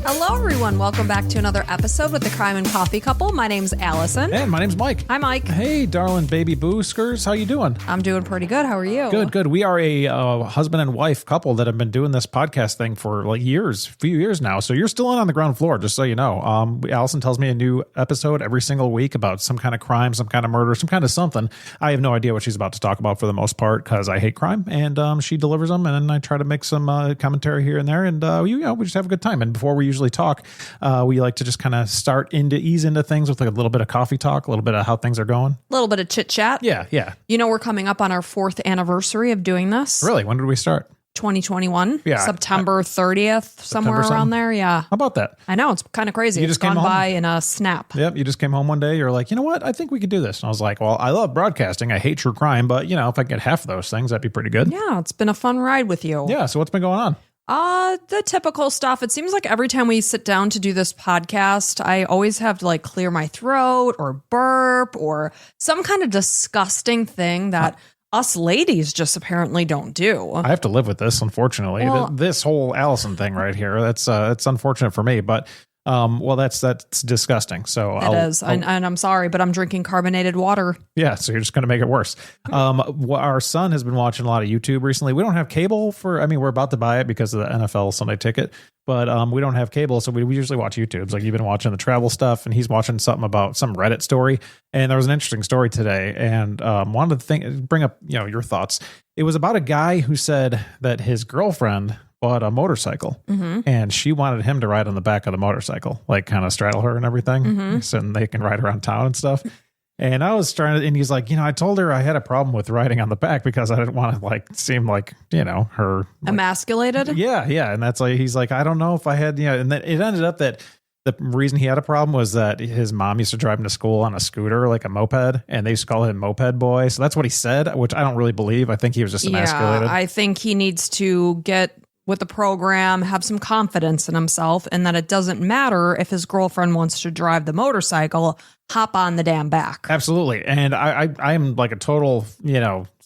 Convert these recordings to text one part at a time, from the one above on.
Hello, everyone. Welcome back to another episode with the Crime and Coffee Couple. My name's Allison. And my name's Mike. Hi, Mike. Hey, darling baby booskers. How you doing? I'm doing pretty good. How are you? Good. We are a husband and wife couple that have been doing this podcast thing for like few years now. So you're still in on the ground floor, just so you know. Allison tells me a new episode every single week about some kind of crime, some kind of murder, some kind of something. I have no idea what she's about to talk about for the most part because I hate crime, and she delivers them, and then I try to make some commentary here and there, and we just have a good time. And before we usually talk, we like to just kind of ease into things with like a little bit of coffee talk, a little bit of how things are going. A little bit of chit chat. Yeah. You know, we're coming up on our 4th anniversary of doing this. Really? When did we start? 2021. Yeah. September 30th, somewhere around there. Yeah. How about that? I know. It's kind of crazy. You just gone came home by in a snap. Yep. You just came home one day. You're like, you know what? I think we could do this. And I was like, well, I love broadcasting. I hate true crime. But, you know, if I get half of those things, that'd be pretty good. Yeah. It's been a fun ride with you. Yeah. So what's been going on? The typical stuff. It seems like every time we sit down to do this podcast, I always have to like clear my throat or burp or some kind of disgusting thing that us ladies just apparently don't do. I have to live with this, unfortunately. Well, this whole Allison thing right here, it's unfortunate for me, but that's disgusting. So it is. And I'm sorry, but I'm drinking carbonated water. Yeah. So you're just going to make it worse. Our son has been watching a lot of YouTube recently. We don't have cable we're about to buy it because of the NFL Sunday ticket, but we don't have cable. So we usually watch YouTubes. Like you've been watching the travel stuff and he's watching something about some Reddit story. And there was an interesting story today and wanted to bring up, your thoughts. It was about a guy who said that his girlfriend bought a motorcycle and she wanted him to ride on the back of the motorcycle, like kind of straddle her and everything. So they can ride around town and stuff. And I was and he's like, I told her I had a problem with riding on the back because I didn't want to seem like, her emasculated. Yeah. And that's like, he's like, I don't know if I had, and then it ended up that the reason he had a problem was that his mom used to drive him to school on a scooter, like a moped, and they used to call him Moped Boy. So that's what he said, which I don't really believe. I think he was just emasculated. Yeah, I think he needs to get with the program, have some confidence in himself, and that it doesn't matter if his girlfriend wants to drive the motorcycle, hop on the damn back. Absolutely. And I'm like a total,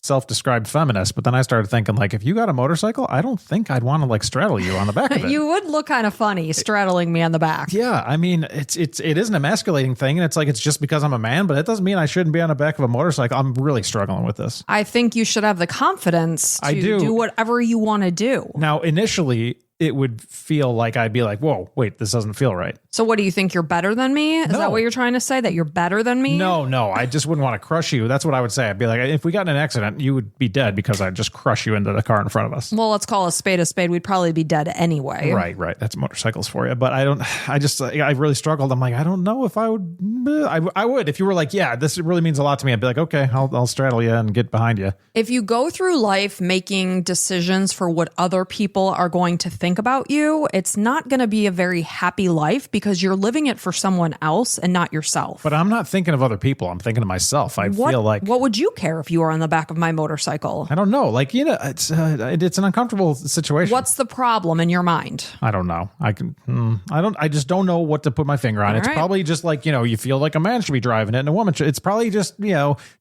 self-described feminist, but then I started thinking like, if you got a motorcycle, I don't think I'd want to straddle you on the back of it. You would look kind of funny straddling me on the back. Yeah. I mean, it is an emasculating thing. And it's like, it's just because I'm a man, but it doesn't mean I shouldn't be on the back of a motorcycle. I'm really struggling with this. I think you should have the confidence to do whatever you want to do. Now, initially, it would feel like I'd be like, whoa, wait, this doesn't feel right. So what do you think? You're better than me? Is that what you're trying to say? That you're better than me? No. I just wouldn't want to crush you. That's what I would say. I'd be like, if we got in an accident, you would be dead because I'd just crush you into the car in front of us. Well, let's call a spade a spade. We'd probably be dead anyway. Right. That's motorcycles for you. But I really struggled. I'm like, I don't know if I would. I would. If you were like, yeah, this really means a lot to me. I'd be like, okay, I'll straddle you and get behind you. If you go through life making decisions for what other people are going to think about you, it's not going to be a very happy life because you're living it for someone else and not yourself. But I'm not thinking of other people. I'm thinking of myself. Feel like, what would you care if you were on the back of my motorcycle? I don't know. Like, it's an uncomfortable situation. What's the problem in your mind? I don't know. I just don't know what to put my finger on. It's probably just like, you feel like a man should be driving it and a woman should. It's probably just,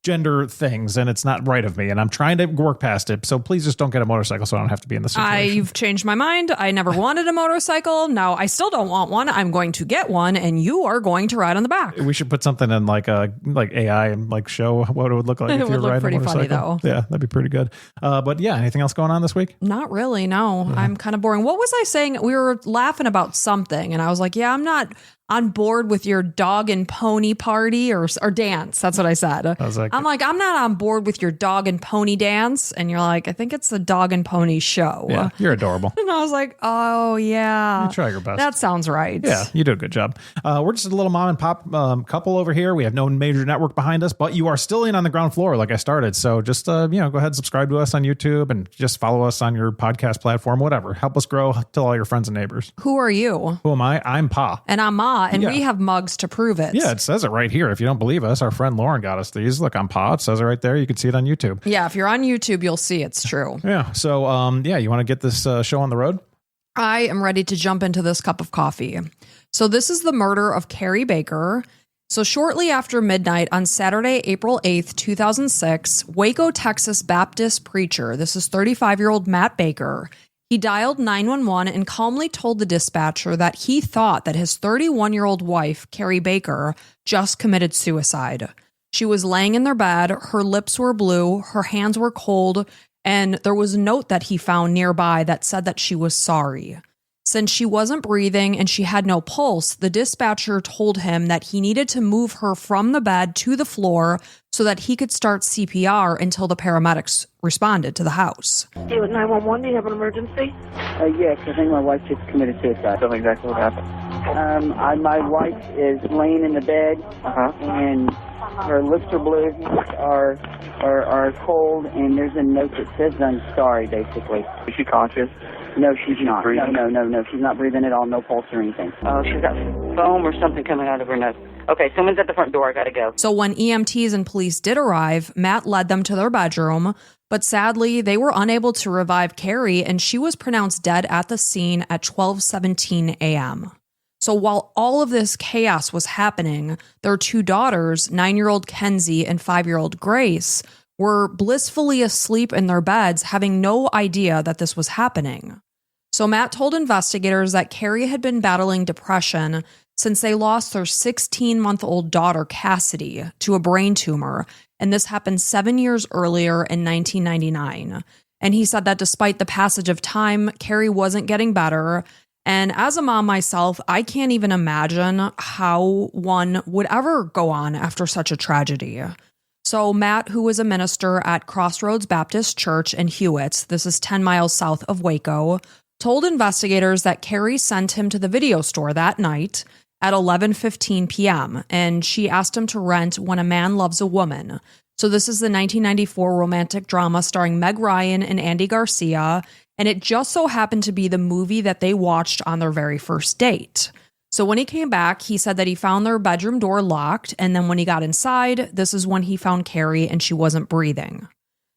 gender things and it's not right of me. And I'm trying to work past it. So please just don't get a motorcycle so I don't have to be in this situation. You've changed my mind. I never wanted a motorcycle. Now I still don't want one. I'm going to get one and you are going to ride on the back. We should put something in like AI and like show what it would look like if you're riding a motorcycle. Funny though. Yeah, that'd be pretty good. But yeah, anything else going on this week? Not really. No, I'm kind of boring. What was I saying? We were laughing about something and I was like, yeah, I'm not on board with your dog and pony party or dance. That's what I said. I'm like, I'm not on board with your dog and pony dance. And you're like, I think it's the dog and pony show. Yeah, you're adorable. And I was like, oh yeah. You try your best. That sounds right. Yeah, you do a good job. We're just a little mom and pop couple over here. We have no major network behind us, but you are still in on the ground floor like I started. So just, go ahead and subscribe to us on YouTube and just follow us on your podcast platform, whatever. Help us grow. Tell all your friends and neighbors. Who are you? Who am I? I'm Pa. And I'm Ma. And we have mugs to prove it. Yeah, it says it right here. If you don't believe us, our friend Lauren got us these. Look, I'm Pa. It says it right there. You can see it on YouTube. Yeah, if you're on YouTube, you'll see it's true. Yeah. So, you want to get this show on the road? I am ready to jump into this cup of coffee. So this is the murder of Kari Baker. So shortly after midnight on Saturday, April 8th, 2006, Waco, Texas Baptist preacher, this is 35-year-old Matt Baker, He dialed 911 and calmly told the dispatcher that he thought that his 31-year-old wife, Kari Baker, just committed suicide. She was laying in their bed, her lips were blue, her hands were cold, and there was a note that he found nearby that said that she was sorry. Since she wasn't breathing and she had no pulse, the dispatcher told him that he needed to move her from the bed to the floor so that he could start CPR until the paramedics responded to the house. Hey, with 911, do you have an emergency? Yes, I think my wife just committed suicide. Tell me exactly what happened. My wife is laying in the bed, and her lips are blue, are cold, and there's a note that says "I'm sorry," basically. Is she conscious? No, she's not. Breathing? No, she's not breathing at all. No pulse or anything. Oh, she's got foam or something coming out of her nose. Okay, someone's at the front door. I gotta go. So when EMTs and police did arrive, Matt led them to their bedroom, but sadly, they were unable to revive Kari, and she was pronounced dead at the scene at 12:17 a.m. So while all of this chaos was happening, their two daughters, 9-year-old Kenzie and 5-year-old Grace, were blissfully asleep in their beds, having no idea that this was happening. So Matt told investigators that Kari had been battling depression since they lost their 16-month-old daughter, Cassidy, to a brain tumor, and this happened 7 years earlier in 1999. And he said that despite the passage of time, Kari wasn't getting better. And as a mom myself, I can't even imagine how one would ever go on after such a tragedy. So Matt, who was a minister at Crossroads Baptist Church in Hewitt, this is 10 miles south of Waco, told investigators that Kari sent him to the video store that night at 11:15 p.m., and she asked him to rent When a Man Loves a Woman. So this is the 1994 romantic drama starring Meg Ryan and Andy Garcia, and it just so happened to be the movie that they watched on their very first date. So when he came back, he said that he found their bedroom door locked, and then when he got inside, this is when he found Kari and she wasn't breathing.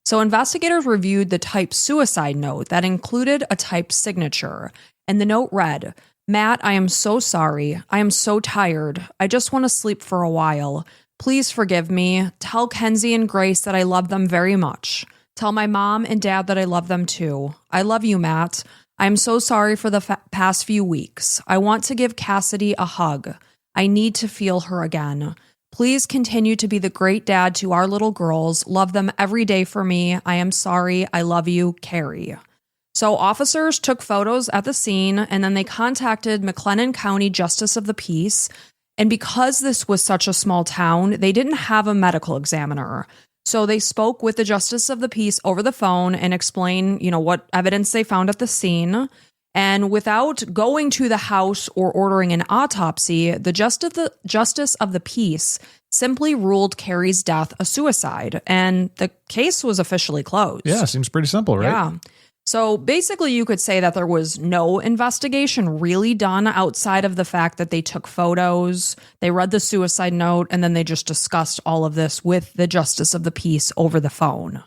So investigators reviewed the typed suicide note that included a typed signature, and the note read, "Matt, I am so sorry. I am so tired. I just want to sleep for a while. Please forgive me. Tell Kenzie and Grace that I love them very much. Tell my mom and dad that I love them too. I love you, Matt. I am so sorry for the past few weeks. I want to give Cassidy a hug. I need to feel her again. Please continue to be the great dad to our little girls. Love them every day for me. I am sorry. I love you, Kari." So officers took photos at the scene, and then they contacted McLennan County Justice of the Peace. And because this was such a small town, they didn't have a medical examiner. So they spoke with the Justice of the Peace over the phone and explained, what evidence they found at the scene. And without going to the house or ordering an autopsy, the Justice of the Peace simply ruled Kari's death a suicide, and the case was officially closed. Yeah, seems pretty simple, right? Yeah. So basically, you could say that there was no investigation really done outside of the fact that they took photos, they read the suicide note, and then they just discussed all of this with the Justice of the Peace over the phone.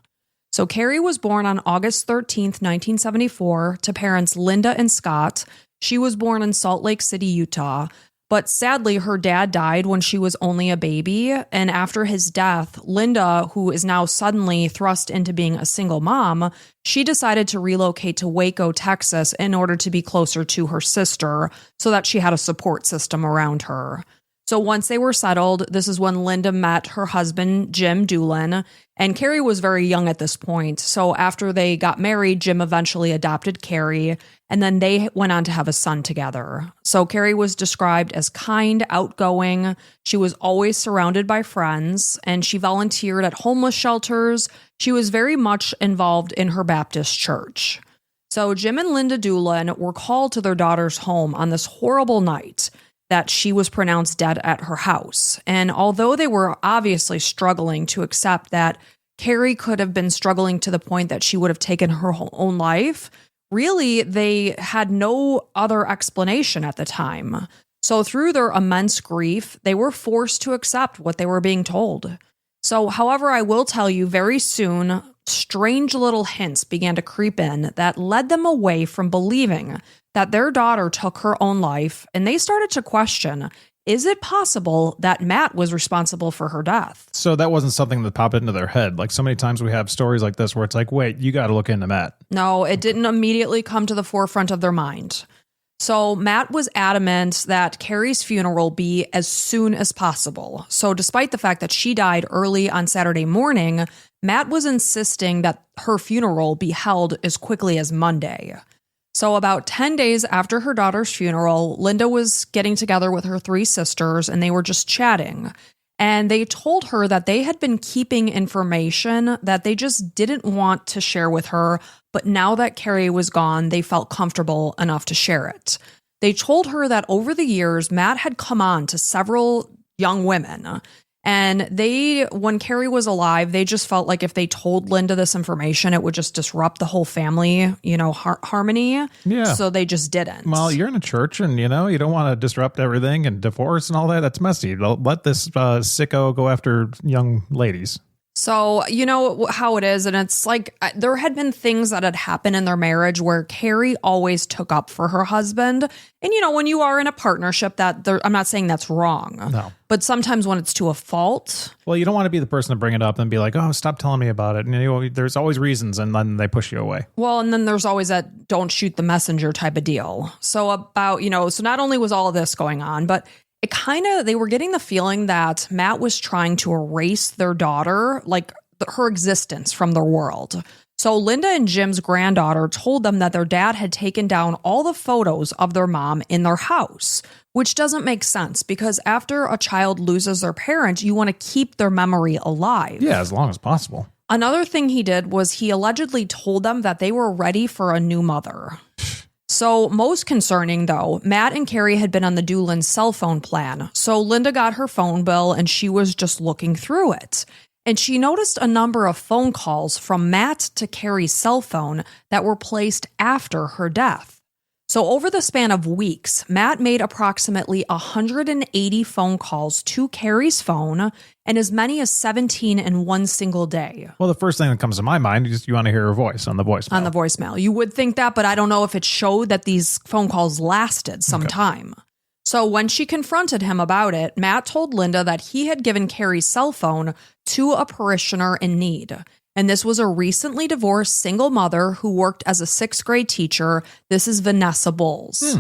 So Kari was born on August 13th, 1974, to parents Linda and Scott. She was born in Salt Lake City, Utah. But sadly, her dad died when she was only a baby. And after his death, Linda, who is now suddenly thrust into being a single mom, she decided to relocate to Waco, Texas, in order to be closer to her sister so that she had a support system around her. So once they were settled, this is when Linda met her husband, Jim Doolin, and Kari was very young at this point. So after they got married, Jim eventually adopted Kari, and then they went on to have a son together. So Kari was described as kind, outgoing. She was always surrounded by friends, and she volunteered at homeless shelters. She was very much involved in her Baptist church. So Jim and Linda Doolin were called to their daughter's home on this horrible night that she was pronounced dead at her house. And although they were obviously struggling to accept that Kari could have been struggling to the point that she would have taken her own life, really, they had no other explanation at the time. So through their immense grief, they were forced to accept what they were being told. So, however, I will tell you very soon, strange little hints began to creep in that led them away from believing that their daughter took her own life, and they started to question, Is it possible that Matt was responsible for her death? So that wasn't something that popped into their head. Like so many times we have stories like this where it's like, wait, you got to look into Matt. No, it didn't immediately come to the forefront of their mind. So Matt was adamant that Kari's funeral be as soon as possible. So despite the fact that she died early on Saturday morning, Matt was insisting that her funeral be held as quickly as Monday. So about 10 days after her daughter's funeral, Linda was getting together with her 3 sisters and they were just chatting. And they told her that they had been keeping information that they just didn't want to share with her. But now that Kari was gone, they felt comfortable enough to share it. They told her that over the years, Matt had come on to several young women. And when Kari was alive, they just felt like if they told Linda this information, it would just disrupt the whole family, harmony. Yeah. So they just didn't. Well, you're in a church and, you don't want to disrupt everything and divorce and all that. That's messy. Let this sicko go after young ladies. So, you know how it is. And it's like there had been things that had happened in their marriage where Kari always took up for her husband. And, when you are in a partnership I'm not saying that's wrong. No. But sometimes when it's to a fault. Well, you don't want to be the person to bring it up and be like, oh, stop telling me about it. And there's always reasons and then they push you away. Well, and then there's always that don't shoot the messenger type of deal. So so not only was all of this going on, but they were getting the feeling that Matt was trying to erase their daughter, like her existence from their world. So Linda and Jim's granddaughter told them that their dad had taken down all the photos of their mom in their house, which doesn't make sense because after a child loses their parent, you want to keep their memory alive. Yeah, as long as possible. Another thing he did was he allegedly told them that they were ready for a new mother. So most concerning, though, Matt and Kari had been on the Doolin cell phone plan. So Linda got her phone bill and she was just looking through it. And she noticed a number of phone calls from Matt to Kari's cell phone that were placed after her death. So over the span of weeks, Matt made approximately 180 phone calls to Kari's phone and as many as 17 in one single day. Well, the first thing that comes to my mind is you want to hear her voice on the voicemail. On the voicemail. You would think that, but I don't know if it showed that these phone calls lasted some time. So when she confronted him about it, Matt told Linda that he had given Kari's cell phone to a parishioner in need. And this was a recently divorced single mother who worked as a 6th grade teacher. This is Vanessa Bowles.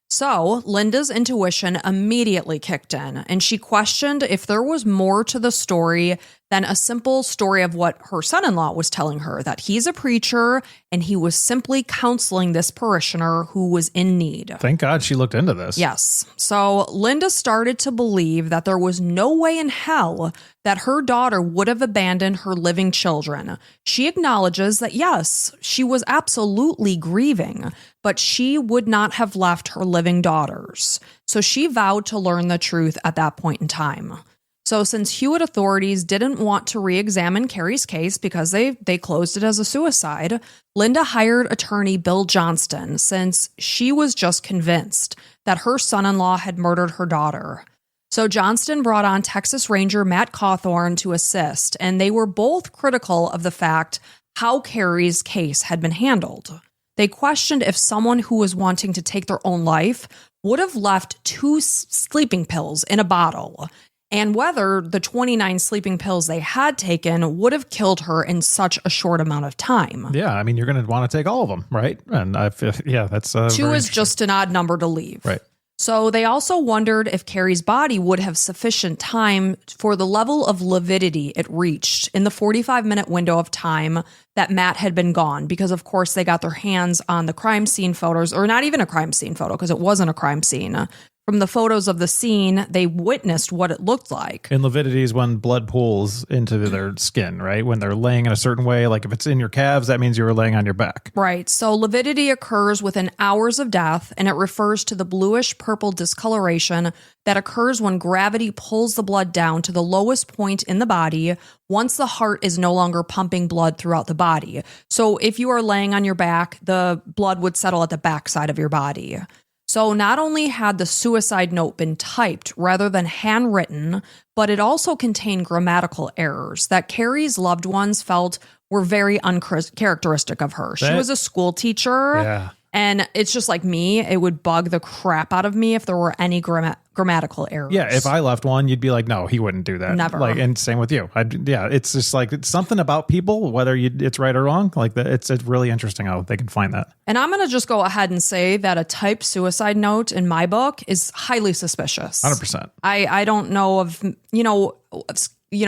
So Linda's intuition immediately kicked in, and she questioned if there was more to the story than a simple story of what her son-in-law was telling her, that he's a preacher and he was simply counseling this parishioner who was in need. Thank God she looked into this. Yes. So Linda started to believe that there was no way in hell that her daughter would have abandoned her living children. She acknowledges that, yes, she was absolutely grieving, but she would not have left her living daughters. So she vowed to learn the truth at that point in time. So since Hewitt authorities didn't want to re-examine Kari's case because they closed it as a suicide, Linda hired attorney Bill Johnston since she was just convinced that her son-in-law had murdered her daughter. So Johnston brought on Texas Ranger Matt Cawthorn to assist, and they were both critical of the fact how Kari's case had been handled. They questioned if someone who was wanting to take their own life would have left 2 sleeping pills in a bottle, and whether the 29 sleeping pills they had taken would have killed her in such a short amount of time. Yeah, I mean, you're going to want to take all of them, right? And that's 2 is just an odd number to leave. Right. So they also wondered if Kari's body would have sufficient time for the level of lividity it reached in the 45-minute window of time that Matt had been gone, because of course they got their hands on the crime scene photos, or not even a crime scene photo because it wasn't a crime scene. From the photos of the scene, they witnessed what it looked like. And lividity is when blood pools into their skin, right? When they're laying in a certain way, like if it's in your calves, that means you were laying on your back. Right. So lividity occurs within hours of death, and it refers to the bluish-purple discoloration that occurs when gravity pulls the blood down to the lowest point in the body once the heart is no longer pumping blood throughout the body. So if you are laying on your back, the blood would settle at the backside of your body. So not only had the suicide note been typed rather than handwritten, but it also contained grammatical errors that Kari's loved ones felt were very uncharacteristic of her. She was a school teacher. Yeah. And it's just like me. It would bug the crap out of me if there were any grammatical errors. Yeah, if I left one, you'd be like, no, he wouldn't do that. Never. Like, and same with you. It's just like it's something about people, whether it's right or wrong. Like it's really interesting how they can find that. And I'm going to just go ahead and say that a typed suicide note in my book is highly suspicious. 100%. I don't know of,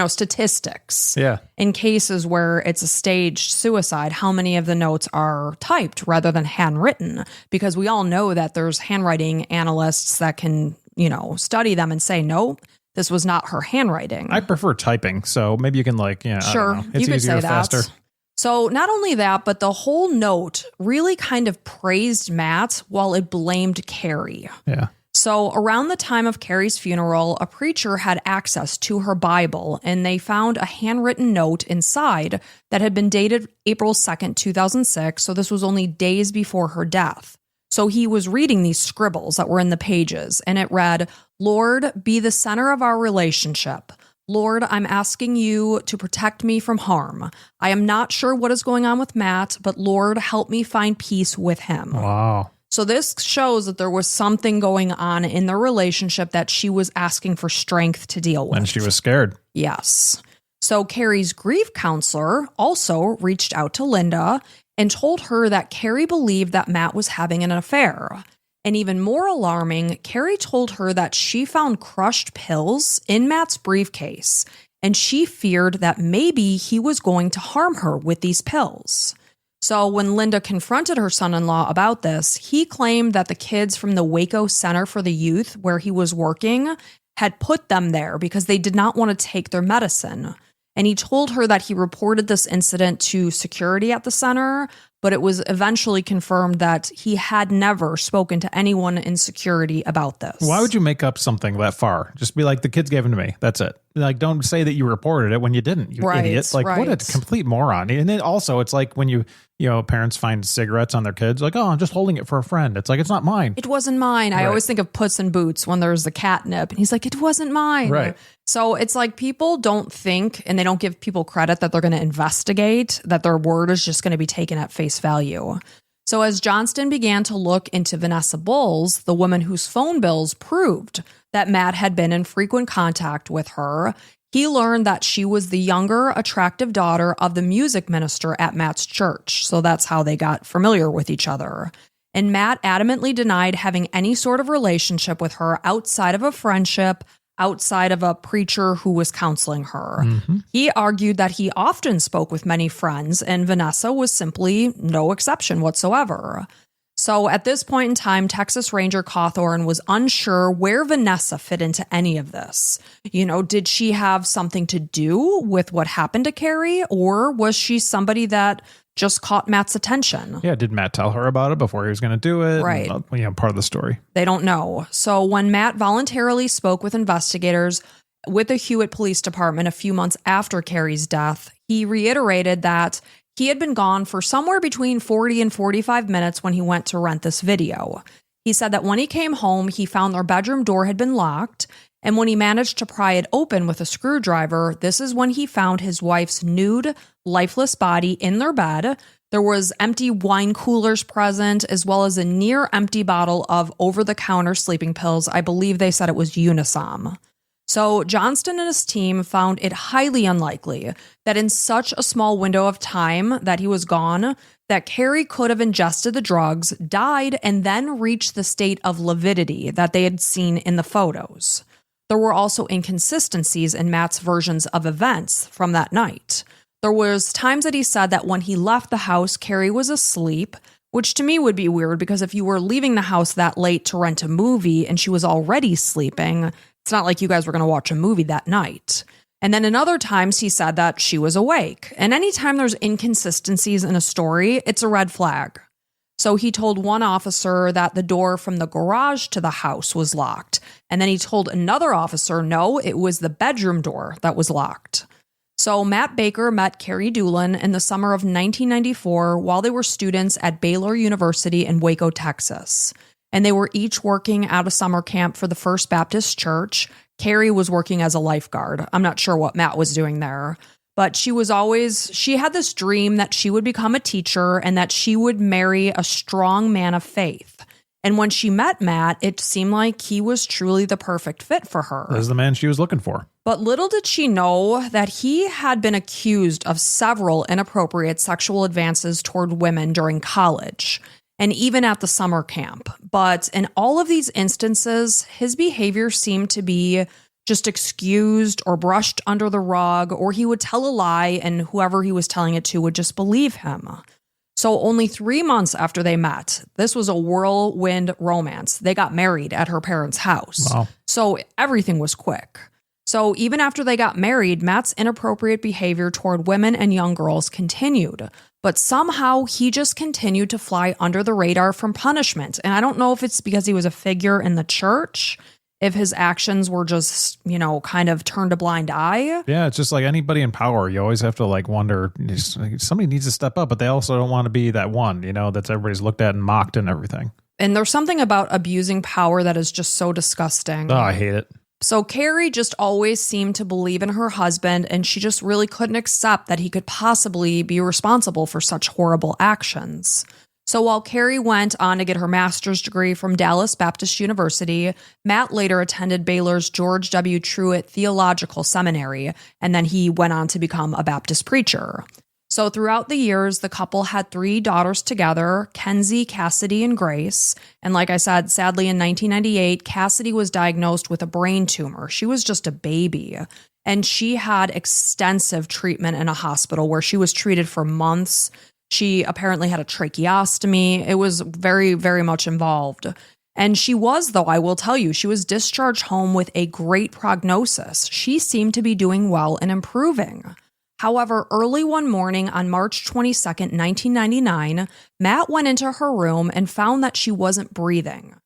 statistics. Yeah. In cases where it's a staged suicide, how many of the notes are typed rather than handwritten? Because we all know that there's handwriting analysts that can, study them and say, no, this was not her handwriting. I prefer typing. So maybe you can sure, I don't know. It's you could easier, say faster. that. So not only that, but the whole note really kind of praised Matt while it blamed Kari. Yeah. So around the time of Kari's funeral, a preacher had access to her Bible, and they found a handwritten note inside that had been dated April 2nd, 2006. So this was only days before her death. So he was reading these scribbles that were in the pages, and it read, "Lord, be the center of our relationship. Lord, I'm asking you to protect me from harm. I am not sure what is going on with Matt, but Lord, help me find peace with him." Wow. So this shows that there was something going on in the relationship that she was asking for strength to deal with. And she was scared. Yes. So Kari's grief counselor also reached out to Linda and told her that Kari believed that Matt was having an affair. And even more alarming, Kari told her that she found crushed pills in Matt's briefcase, and she feared that maybe he was going to harm her with these pills. So when Linda confronted her son-in-law about this, he claimed that the kids from the Waco Center for the Youth, where he was working, had put them there because they did not want to take their medicine. And he told her that he reported this incident to security at the center, but it was eventually confirmed that he had never spoken to anyone in security about this. Why would you make up something that far? Just be like, the kids gave them to me. That's it. Like, don't say that you reported it when you didn't, you idiot. Like, what a complete moron. And then also, it's like when parents find cigarettes on their kids, like, oh, I'm just holding it for a friend. It's like, it's not mine. It wasn't mine. Right. I always think of Puss in Boots when there's the catnip, and he's like, it wasn't mine. Right. So it's like people don't think, and they don't give people credit that they're going to investigate, that their word is just going to be taken at face value. So as Johnston began to look into Vanessa Bowles, the woman whose phone bills proved that Matt had been in frequent contact with her, he learned that she was the younger, attractive daughter of the music minister at Matt's church. So that's how they got familiar with each other. And Matt adamantly denied having any sort of relationship with her outside of a friendship, outside of a preacher who was counseling her. Mm-hmm. He argued that he often spoke with many friends, and Vanessa was simply no exception whatsoever. So at this point in time, Texas Ranger Cawthorn was unsure where Vanessa fit into any of this. Did she have something to do with what happened to Kari, or was she somebody that just caught Matt's attention? Yeah, did Matt tell her about it before he was going to do it? Right. And, part of the story. They don't know. So when Matt voluntarily spoke with investigators with the Hewitt Police Department a few months after Kari's death, he reiterated that he had been gone for somewhere between 40 and 45 minutes when he went to rent this video. He said that when he came home, he found their bedroom door had been locked, and when he managed to pry it open with a screwdriver, this is when he found his wife's nude, lifeless body in their bed. There was empty wine coolers present, as well as a near-empty bottle of over-the-counter sleeping pills. I believe they said it was Unisom. So Johnston and his team found it highly unlikely that in such a small window of time that he was gone, that Kari could have ingested the drugs, died, and then reached the state of lividity that they had seen in the photos. There were also inconsistencies in Matt's versions of events from that night. There was times that he said that when he left the house, Kari was asleep, which to me would be weird because if you were leaving the house that late to rent a movie and she was already sleeping, it's not like you guys were going to watch a movie that night. And then in other times, he said that she was awake. And anytime there's inconsistencies in a story, it's a red flag. So he told one officer that the door from the garage to the house was locked. And then he told another officer, no, it was the bedroom door that was locked. So Matt Baker met Kari Doolin in the summer of 1994 while they were students at Baylor University in Waco, Texas. And they were each working at a summer camp for the First Baptist Church. Kari was working as a lifeguard. I'm not sure what Matt was doing there. But she had this dream that she would become a teacher and that she would marry a strong man of faith. And when she met Matt, it seemed like he was truly the perfect fit for her. That was the man she was looking for. But little did she know that he had been accused of several inappropriate sexual advances toward women during college and even at the summer camp. But in all of these instances, his behavior seemed to be just excused or brushed under the rug, or he would tell a lie and whoever he was telling it to would just believe him. So only 3 months after they met, this was a whirlwind romance. They got married at her parents' house. Wow. So everything was quick. So even after they got married, Matt's inappropriate behavior toward women and young girls continued. But somehow he just continued to fly under the radar from punishment. And I don't know if it's because he was a figure in the church, if his actions were just, kind of turned a blind eye. Yeah, it's just like anybody in power. You always have to wonder, somebody needs to step up, but they also don't want to be that one, that's everybody's looked at and mocked and everything. And there's something about abusing power that is just so disgusting. Oh, I hate it. So Kari just always seemed to believe in her husband, and she just really couldn't accept that he could possibly be responsible for such horrible actions. So while Kari went on to get her master's degree from Dallas Baptist University, Matt later attended Baylor's George W. Truett Theological Seminary, and then he went on to become a Baptist preacher. So throughout the years, the couple had 3 daughters together, Kenzie, Cassidy, and Grace. And like I said, sadly in 1998, Cassidy was diagnosed with a brain tumor. She was just a baby. And she had extensive treatment in a hospital where she was treated for months. She apparently had a tracheostomy. It was very, very much involved. And she was, though, I will tell you, she was discharged home with a great prognosis. She seemed to be doing well and improving. However, early one morning on March 22nd, 1999, Matt went into her room and found that she wasn't breathing.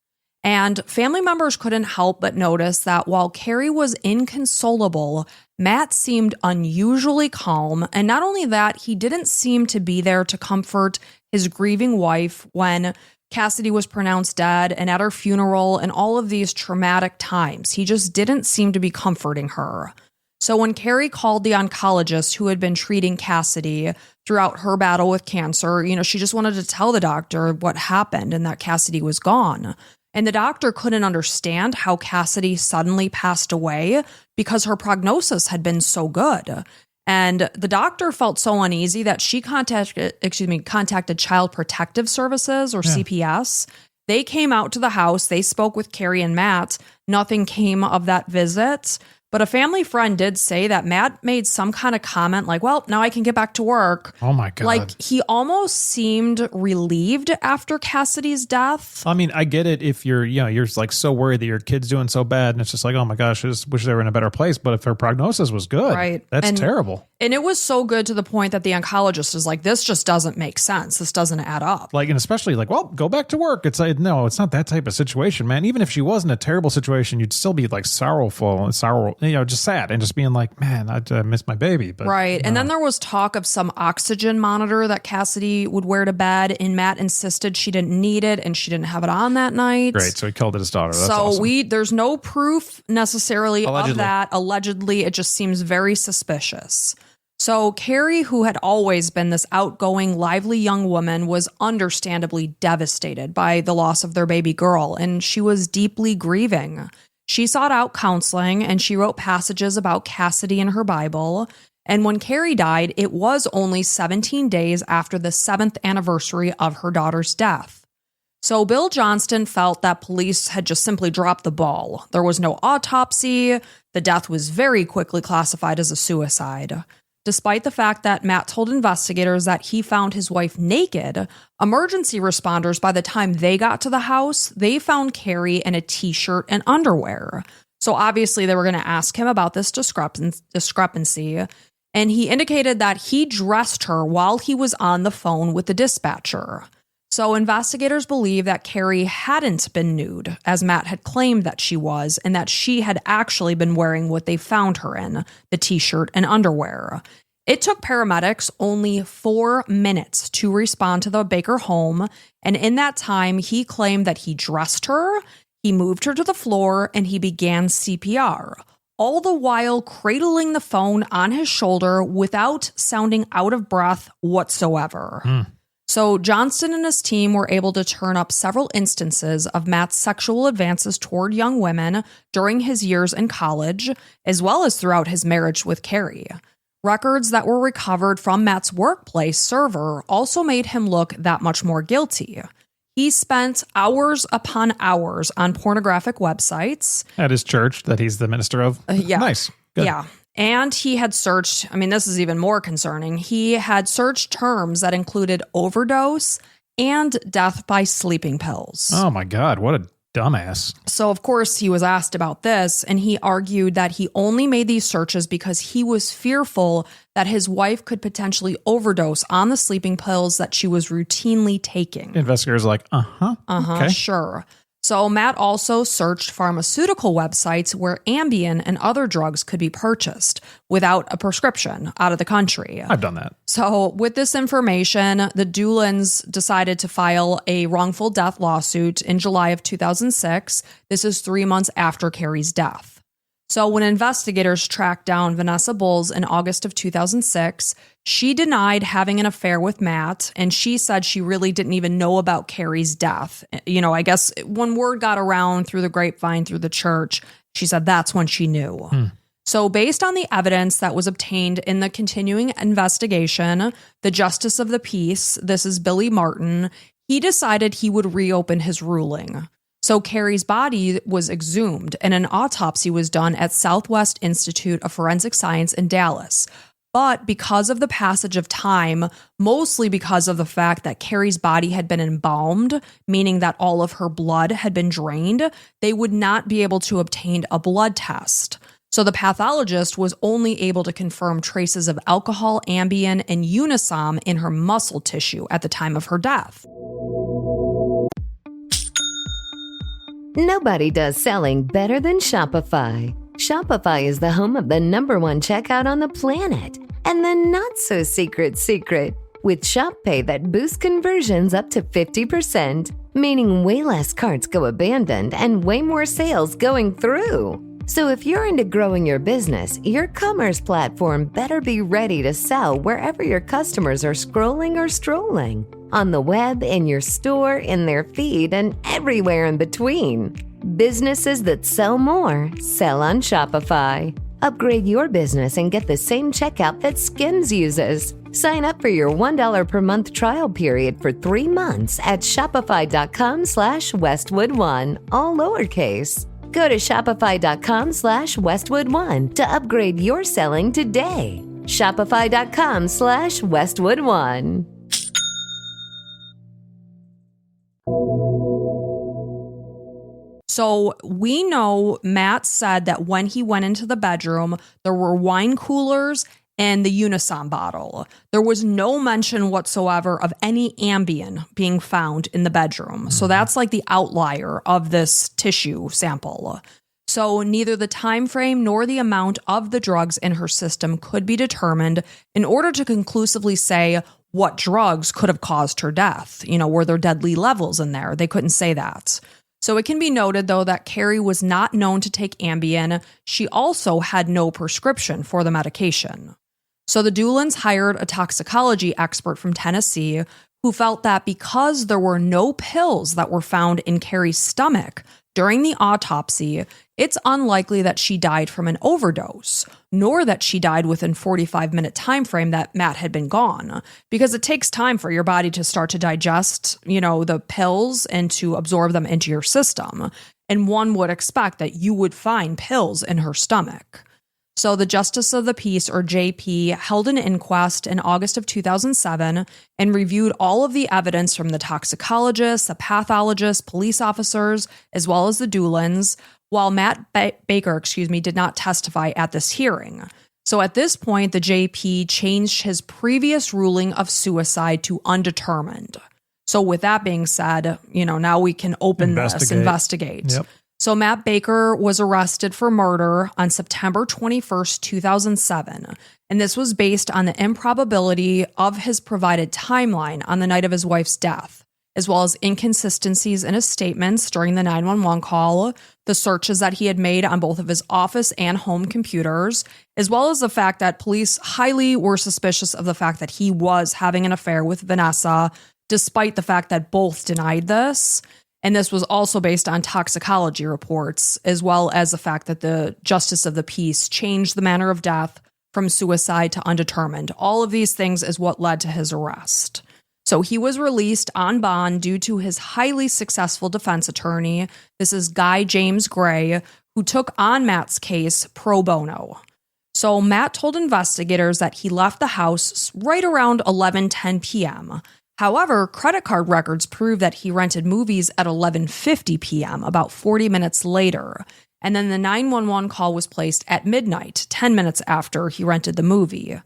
And family members couldn't help but notice that while Kari was inconsolable, Matt seemed unusually calm. And not only that, he didn't seem to be there to comfort his grieving wife when Cassidy was pronounced dead and at her funeral and all of these traumatic times. He just didn't seem to be comforting her. So when Kari called the oncologist who had been treating Cassidy throughout her battle with cancer, she just wanted to tell the doctor what happened and that Cassidy was gone. And the doctor couldn't understand how Cassidy suddenly passed away because her prognosis had been so good. And the doctor felt so uneasy that she contacted Child Protective Services or CPS. They came out to the house. They spoke with Kari and Matt. Nothing came of that visit. But a family friend did say that Matt made some kind of comment like, well, now I can get back to work. Oh, my God. Like, he almost seemed relieved after Cassidy's death. I mean, I get it if you're so worried that your kid's doing so bad. And it's just like, oh, my gosh, I just wish they were in a better place. But if her prognosis was good, right. That's terrible. And it was so good to the point that the oncologist is like, this just doesn't make sense. This doesn't add up. And especially well, go back to work. It's like, no, it's not that type of situation, man. Even if she was in a terrible situation, you'd still be sorrowful and just sad and just being like, man, I miss my baby. But, right. No. And then there was talk of some oxygen monitor that Cassidy would wear to bed, and Matt insisted she didn't need it and she didn't have it on that night. Great. So he killed his daughter. That's awesome. There's no proof necessarily Allegedly. of that. Allegedly, it just seems very suspicious. So Kari, who had always been this outgoing, lively young woman, was understandably devastated by the loss of their baby girl, and she was deeply grieving. She sought out counseling, and she wrote passages about Cassidy in her Bible. And when Kari died, it was only 17 days after the 7th anniversary of her daughter's death. So Bill Johnston felt that police had just simply dropped the ball. There was no autopsy. The death was very quickly classified as a suicide. Despite the fact that Matt told investigators that he found his wife naked, emergency responders, by the time they got to the house, they found Kari in a t-shirt and underwear. So obviously they were going to ask him about this discrepancy, and he indicated that he dressed her while he was on the phone with the dispatcher. So investigators believe that Kari hadn't been nude, as Matt had claimed that she was, and that she had actually been wearing what they found her in, the t-shirt and underwear. It took paramedics only 4 minutes to respond to the Baker home, and in that time, he claimed that he dressed her, he moved her to the floor, and he began CPR, all the while cradling the phone on his shoulder without sounding out of breath whatsoever. So Johnston and his team were able to turn up several instances of Matt's sexual advances toward young women during his years in college, as well as throughout his marriage with Kari. Records that were recovered from Matt's workplace server also made him look that much more guilty. He spent hours upon hours on pornographic websites. At his church that he's the minister of? Yeah. Nice. Good. Yeah. And he had searched, this is even more concerning. He had searched terms that included overdose and death by sleeping pills. Oh my God, what a dumbass. So, of course, he was asked about this, and he argued that he only made these searches because he was fearful that his wife could potentially overdose on the sleeping pills that she was routinely taking. Investigators are like, okay. Sure. So Matt also searched pharmaceutical websites where Ambien and other drugs could be purchased without a prescription out of the country. I've done that. So with this information, the Doolins decided to file a wrongful death lawsuit in July of 2006. This is 3 months after Kari's death. So when investigators tracked down Vanessa Bowles in August of 2006, she denied having an affair with Matt, and she said she really didn't even know about Kari's death. I guess when word got around through the grapevine, through the church, she said that's when she knew. So based on the evidence that was obtained in the continuing investigation, the Justice of the Peace, this is Billy Martin, he decided he would reopen his ruling. So Kari's body was exhumed and an autopsy was done at Southwest Institute of Forensic Science in Dallas. But because of the passage of time, mostly because of the fact that Kari's body had been embalmed, meaning that all of her blood had been drained, they would not be able to obtain a blood test. So the pathologist was only able to confirm traces of alcohol, Ambien, and Unisom in her muscle tissue at the time of her death. Nobody does selling better than Shopify. Shopify is the home of the #1 checkout on the planet. And the not-so-secret secret, with Shop Pay that boosts conversions up to 50%, meaning way less carts go abandoned and way more sales going through. So if you're into growing your business, your commerce platform better be ready to sell wherever your customers are scrolling or strolling. On the web, in your store, in their feed, and everywhere in between. Businesses that sell more, sell on Shopify. Upgrade your business and get the same checkout that Skims uses. Sign up for your $1 per month trial period for 3 months at shopify.com/Westwood1, all lowercase. Go to shopify.com/Westwood1 to upgrade your selling today. Shopify.com/Westwood1. So we know Matt said that when he went into the bedroom, there were wine coolers and the Unisom bottle. There was no mention whatsoever of any Ambien being found in the bedroom. So that's like the outlier of this tissue sample. So neither the time frame nor the amount of the drugs in her system could be determined in order to conclusively say what drugs could have caused her death. Were there deadly levels in there? They couldn't say that. So it can be noted, though, that Kari was not known to take Ambien. She also had no prescription for the medication. So the Doolins hired a toxicology expert from Tennessee who felt that because there were no pills that were found in Kari's stomach during the autopsy, it's unlikely that she died from an overdose, nor that she died within 45-minute time frame that Matt had been gone, because it takes time for your body to start to digest, the pills and to absorb them into your system. And one would expect that you would find pills in her stomach. So the Justice of the Peace, or JP, held an inquest in August of 2007 and reviewed all of the evidence from the toxicologists, the pathologists, police officers, as well as the Doolins, while Matt Baker, did not testify at this hearing. So at this point, the JP changed his previous ruling of suicide to undetermined. So with that being said, now we can investigate. Yep. So Matt Baker was arrested for murder on September 21st, 2007. And this was based on the improbability of his provided timeline on the night of his wife's death, as well as inconsistencies in his statements during the 911 call, the searches that he had made on both of his office and home computers, as well as the fact that police highly were suspicious of the fact that he was having an affair with Vanessa, despite the fact that both denied this. And this was also based on toxicology reports, as well as the fact that the justice of the peace changed the manner of death from suicide to undetermined. All of these things is what led to his arrest. So he was released on bond due to his highly successful defense attorney. This is Guy James Gray, who took on Matt's case pro bono. So Matt told investigators that he left the house right around 11:10 p.m. However, credit card records prove that he rented movies at 11:50 p.m., about 40 minutes later. And then the 911 call was placed at midnight, 10 minutes after he rented the movie.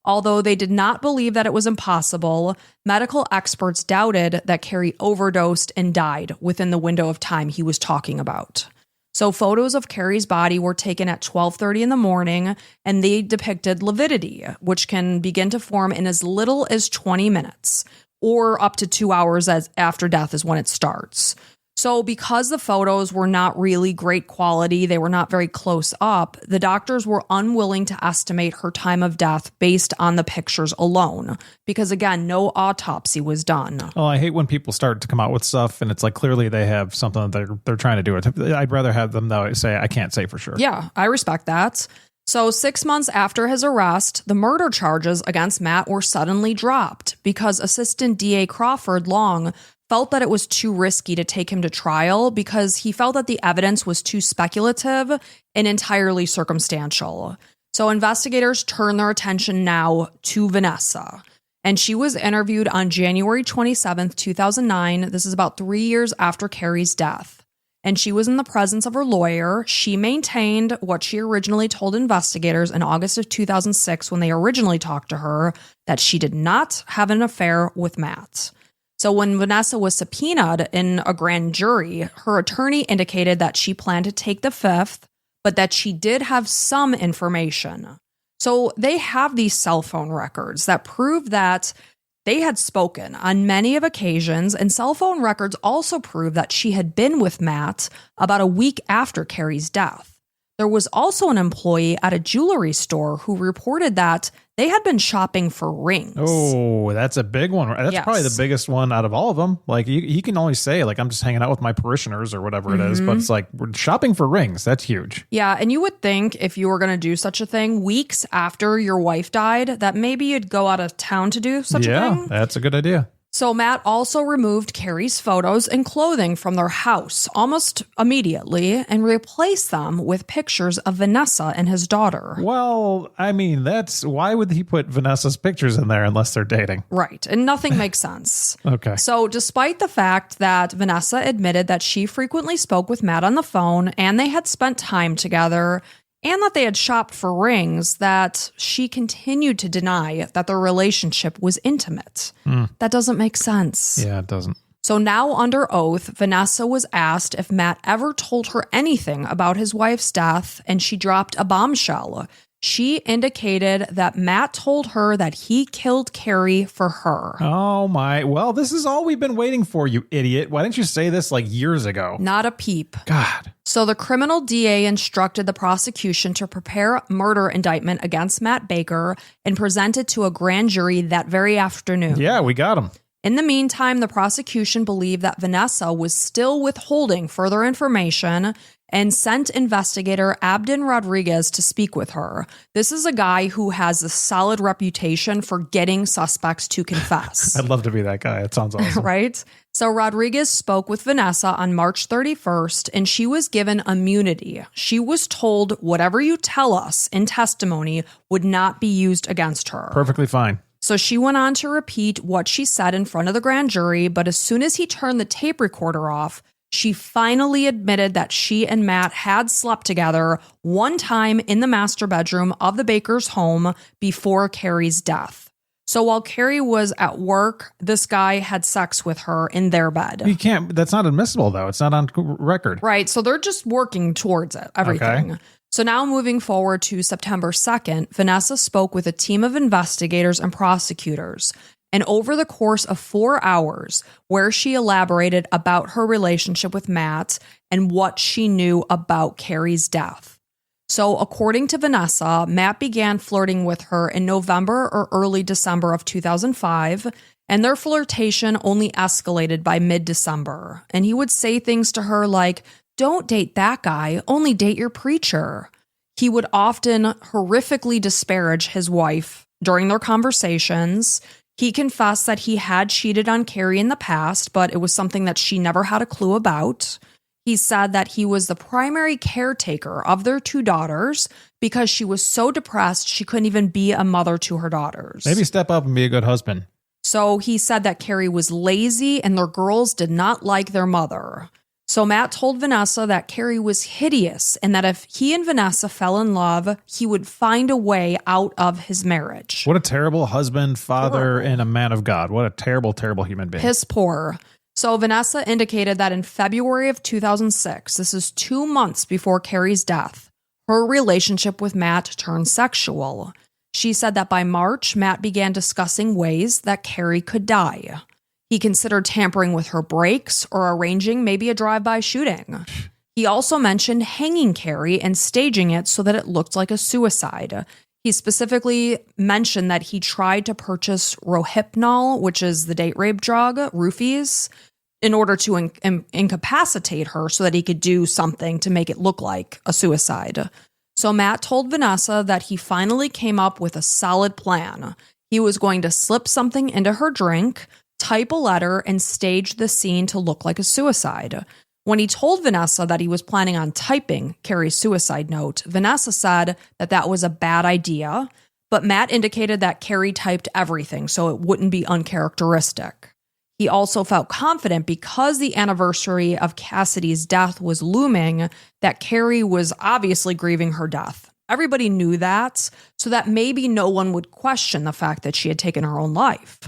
Although they did not believe that it was impossible, medical experts doubted that Kari overdosed and died within the window of time he was talking about. So photos of Kari's body were taken at 12:30 in the morning, and they depicted lividity, which can begin to form in as little as 20 minutes, or up to 2 hours after death is when it starts. So because the photos were not really great quality, they were not very close up, the doctors were unwilling to estimate her time of death based on the pictures alone. Because again, no autopsy was done. Oh, I hate when people start to come out with stuff and it's like clearly they have something that they're trying to do. I'd rather have them though say, I can't say for sure. Yeah, I respect that. So 6 months after his arrest, the murder charges against Matt were suddenly dropped because Assistant DA Crawford Long felt that it was too risky to take him to trial because he felt that the evidence was too speculative and entirely circumstantial. So investigators turned their attention now to Vanessa. And she was interviewed on January 27th, 2009. This is about 3 years after Kari's death. And she was in the presence of her lawyer. She maintained what she originally told investigators in August of 2006 when they originally talked to her, that she did not have an affair with Matt. So when Vanessa was subpoenaed in a grand jury, her attorney indicated that she planned to take the fifth, but that she did have some information. So they have these cell phone records that prove that they had spoken on many of occasions, and cell phone records also prove that she had been with Matt about a week after Kari's death. There was also an employee at a jewelry store who reported that they had been shopping for rings. Oh, that's a big one. That's Yes. probably the biggest one out of all of them. Like you can only say like, I'm just hanging out with my parishioners or whatever it is, but it's like we're shopping for rings. That's huge. Yeah, and you would think if you were going to do such a thing weeks after your wife died, that maybe you'd go out of town to do such a thing. Yeah, that's a good idea. So Matt also removed Kari's photos and clothing from their house almost immediately and replaced them with pictures of Vanessa and his daughter. Well, I mean, why would he put Vanessa's pictures in there unless they're dating? Right, and nothing makes sense. Okay. So despite the fact that Vanessa admitted that she frequently spoke with Matt on the phone and they had spent time together, and that they had shopped for rings, that she continued to deny that their relationship was intimate. That doesn't make sense. Yeah, it doesn't. So now under oath, Vanessa was asked if Matt ever told her anything about his wife's death, and she dropped a bombshell. She indicated that Matt told her that he killed Kari for her. Oh my. Well, this is all we've been waiting for, you idiot. Why didn't you say this like years ago? Not a peep. God. So the criminal DA instructed the prosecution to prepare a murder indictment against Matt Baker and present it to a grand jury that very afternoon. Yeah, we got him. In the meantime, the prosecution believed that Vanessa was still withholding further information and sent investigator Abdon Rodriguez to speak with her. This is a guy who has a solid reputation for getting suspects to confess. I'd love to be that guy. It sounds awesome. Right? So Rodriguez spoke with Vanessa on March 31st, and she was given immunity. She was told whatever you tell us in testimony would not be used against her. Perfectly fine. So she went on to repeat what she said in front of the grand jury, but as soon as he turned the tape recorder off, she finally admitted that she and Matt had slept together one time in the master bedroom of the Baker's home before Kari's death. So while Kari was at work, this guy had sex with her in their bed. You can't, that's not admissible though. It's not on record. Right. So they're just working towards it, everything. Okay. So now moving forward to September 2nd, Vanessa spoke with a team of investigators and prosecutors. and over the course of 4 hours, where she elaborated about her relationship with Matt and what she knew about Kari's death. So according to Vanessa, Matt began flirting with her in November or early December of 2005, and their flirtation only escalated by mid-December. And he would say things to her like, "Don't date that guy, only date your preacher." He would often horrifically disparage his wife during their conversations. He confessed that he had cheated on Kari in the past, but it was something that she never had a clue about. He said that he was the primary caretaker of their 2 daughters because she was so depressed she couldn't even be a mother to her daughters. Maybe step up and be a good husband. So he said that Kari was lazy and their girls did not like their mother. So Matt told Vanessa that Kari was hideous and that if he and Vanessa fell in love, he would find a way out of his marriage. What a terrible husband, father, and a man of God. What a terrible, terrible human being. Piss poor. So Vanessa indicated that in February of 2006, this is 2 months before Kari's death, her relationship with Matt turned sexual. She said that by March, Matt began discussing ways that Kari could die. He considered tampering with her brakes or arranging maybe a drive-by shooting. He also mentioned hanging Kari and staging it so that it looked like a suicide. He specifically mentioned that he tried to purchase Rohypnol, which is the date rape drug, roofies, in order to incapacitate her so that he could do something to make it look like a suicide. So Matt told Vanessa that he finally came up with a solid plan. He was going to slip something into her drink, type a letter, and stage the scene to look like a suicide. When he told Vanessa that he was planning on typing Kari's suicide note, Vanessa said that that was a bad idea, but Matt indicated that Kari typed everything, so it wouldn't be uncharacteristic. He also felt confident because the anniversary of Cassidy's death was looming that Kari was obviously grieving her death. Everybody knew that, so that maybe no one would question the fact that she had taken her own life.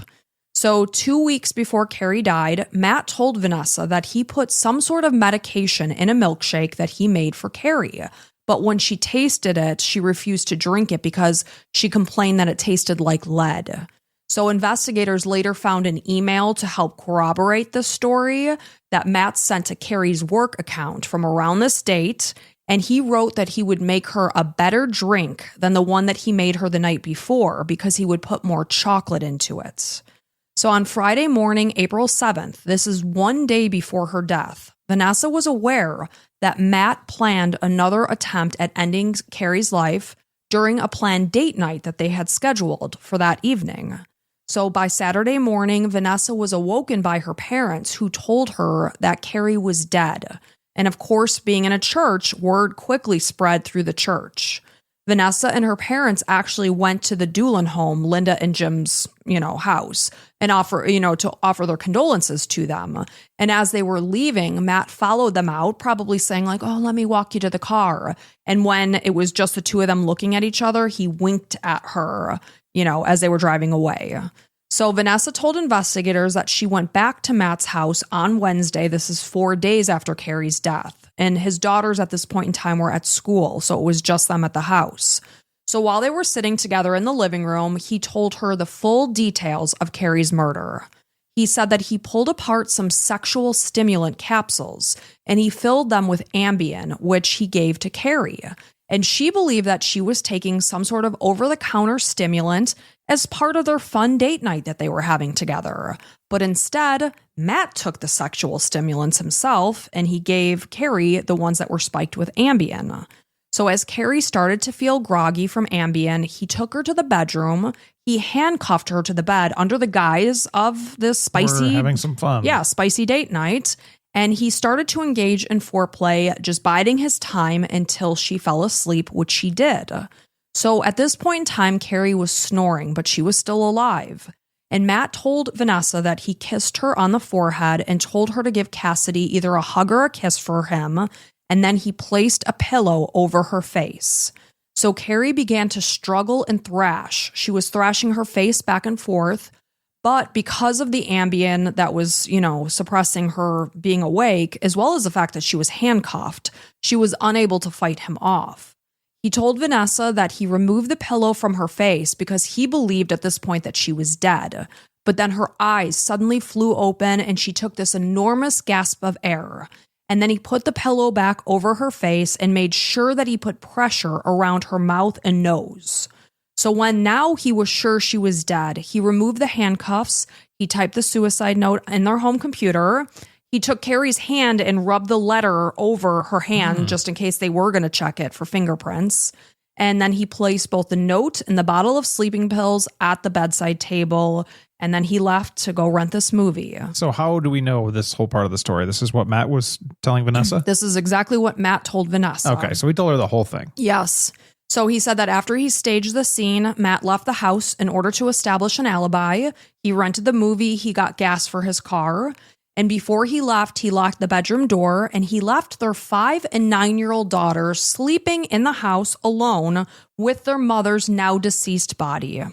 So 2 weeks before Kari died, Matt told Vanessa that he put some sort of medication in a milkshake that he made for Kari. But when she tasted it, she refused to drink it because she complained that it tasted like lead. So investigators later found an email to help corroborate this story that Matt sent to Kari's work account from around this date, and he wrote that he would make her a better drink than the one that he made her the night before because he would put more chocolate into it. So on Friday morning, April 7th, this is 1 day before her death, Vanessa was aware that Matt planned another attempt at ending Kari's life during a planned date night that they had scheduled for that evening. So by Saturday morning, Vanessa was awoken by her parents who told her that Kari was dead. And of course, being in a church, word quickly spread through the church. Vanessa and her parents actually went to the Doolin home, Linda and Jim's, house, and to offer their condolences to them. And as they were leaving, Matt followed them out, probably saying like, "Oh, let me walk you to the car." And when it was just the two of them looking at each other, he winked at her, as they were driving away. So Vanessa told investigators that she went back to Matt's house on Wednesday. This is 4 days after Kari's death. And his daughters at this point in time were at school, so it was just them at the house. So while they were sitting together in the living room, he told her the full details of Kari's murder. He said that he pulled apart some sexual stimulant capsules, and he filled them with Ambien, which he gave to Kari. And she believed that she was taking some sort of over-the-counter stimulant as part of their fun date night that they were having together. But instead, Matt took the sexual stimulants himself, and he gave Kari the ones that were spiked with Ambien. So as Kari started to feel groggy from Ambien, he took her to the bedroom. He handcuffed her to the bed under the guise of this spicy... We're having some fun. Yeah, spicy date night. And he started to engage in foreplay, just biding his time until she fell asleep, which she did. So at this point in time, Kari was snoring, but she was still alive. And Matt told Vanessa that he kissed her on the forehead and told her to give Cassidy either a hug or a kiss for him, and then he placed a pillow over her face. So Kari began to struggle and thrash. She was thrashing her face back and forth, but because of the Ambien that was, suppressing her being awake, as well as the fact that she was handcuffed, she was unable to fight him off. He told Vanessa that he removed the pillow from her face because he believed at this point that she was dead. but then her eyes suddenly flew open and she took this enormous gasp of air. And then he put the pillow back over her face and made sure that he put pressure around her mouth and nose. So when now he was sure she was dead, he removed the handcuffs, he typed the suicide note in their home computer, he took Kari's hand and rubbed the letter over her hand just in case they were going to check it for fingerprints. And then he placed both the note and the bottle of sleeping pills at the bedside table. And then he left to go rent this movie. So how do we know this whole part of the story? This is what Matt was telling Vanessa? This is exactly what Matt told Vanessa. Okay, so he told her the whole thing. Yes. So he said that after he staged the scene, Matt left the house in order to establish an alibi. He rented the movie. He got gas for his car. And before he left, he locked the bedroom door and he left their 5 and 9-year-old daughters sleeping in the house alone with their mother's now deceased body.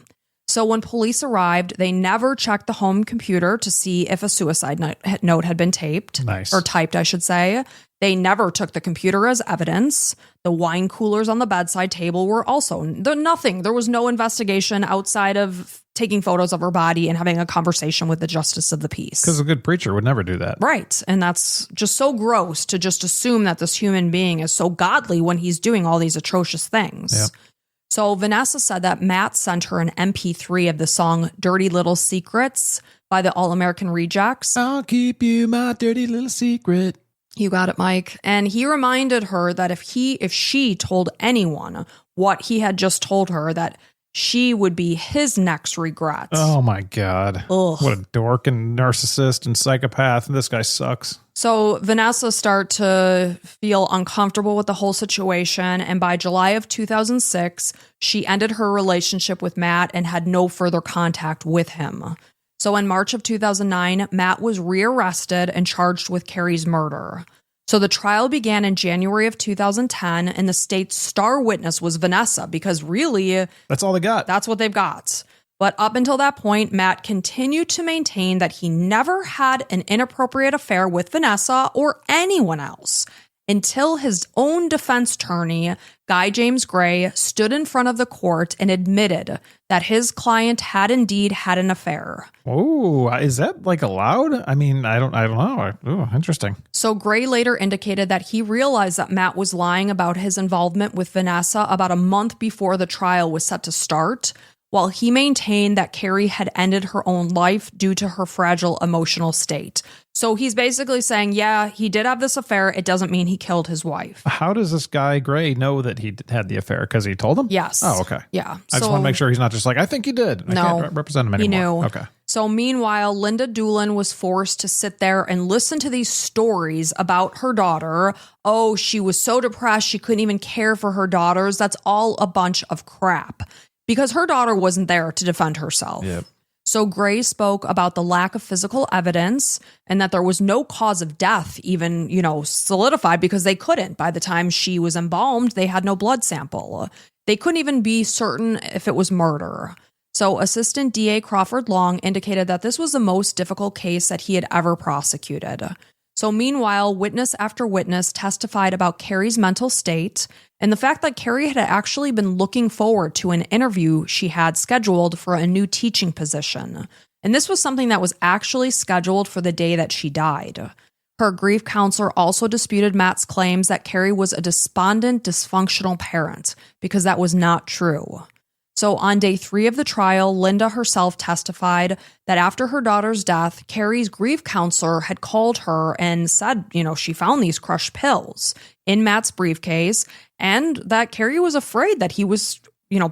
So when police arrived, they never checked the home computer to see if a suicide note had been taped. Nice. Or typed, I should say. They never took the computer as evidence. The wine coolers on the bedside table were also nothing. There was no investigation outside of taking photos of her body and having a conversation with the justice of the peace. Because a good preacher would never do that. Right. And that's just so gross to just assume that this human being is so godly when he's doing all these atrocious things. Yep. So Vanessa said that Matt sent her an MP3 of the song Dirty Little Secrets by the All American Rejects. I'll keep you my dirty little secret. You got it, Mike. And he reminded her that if she told anyone what he had just told her, that she would be his next regret. Oh my God. Ugh. What a dork and narcissist and psychopath. This guy sucks. So Vanessa started to feel uncomfortable with the whole situation. And by July of 2006, she ended her relationship with Matt and had no further contact with him. So in March of 2009, Matt was rearrested and charged with Kari's murder. So the trial began in January of 2010, and the state's star witness was Vanessa, because really, that's all they got. That's what they've got. But up until that point, Matt continued to maintain that he never had an inappropriate affair with Vanessa or anyone else until his own defense attorney, Guy James Gray, stood in front of the court and admitted that his client had indeed had an affair. Oh, is that like allowed? I mean, I don't know. Oh, interesting. So Gray later indicated that he realized that Matt was lying about his involvement with Vanessa about a month before the trial was set to start, while he maintained that Kari had ended her own life due to her fragile emotional state. So he's basically saying, yeah, he did have this affair. It doesn't mean he killed his wife. How does this guy Gray know that he had the affair? Because he told him? Yes. Oh, okay. Yeah. I just want to make sure he's not just like, I think he did. I can't represent him anymore. He knew. Okay. So meanwhile, Linda Doolin was forced to sit there and listen to these stories about her daughter. Oh, she was so depressed she couldn't even care for her daughters. That's all a bunch of crap. Because her daughter wasn't there to defend herself. Yep. So Gray spoke about the lack of physical evidence and that there was no cause of death even, solidified because they couldn't. By the time she was embalmed, they had no blood sample. They couldn't even be certain if it was murder. So Assistant DA Crawford Long indicated that this was the most difficult case that he had ever prosecuted. So meanwhile, witness after witness testified about Kari's mental state and the fact that Kari had actually been looking forward to an interview she had scheduled for a new teaching position. And this was something that was actually scheduled for the day that she died. Her grief counselor also disputed Matt's claims that Kari was a despondent, dysfunctional parent, because that was not true. So on day 3 of the trial, Linda herself testified that after her daughter's death, Kari's grief counselor had called her and said, she found these crushed pills in Matt's briefcase and that Kari was afraid that he was,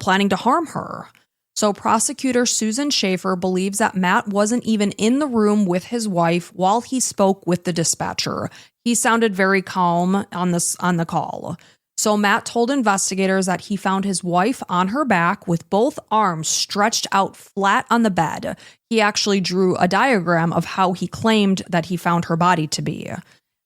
planning to harm her. So prosecutor Susan Schaefer believes that Matt wasn't even in the room with his wife while he spoke with the dispatcher. He sounded very calm on the call. So Matt told investigators that he found his wife on her back with both arms stretched out flat on the bed. He actually drew a diagram of how he claimed that he found her body to be.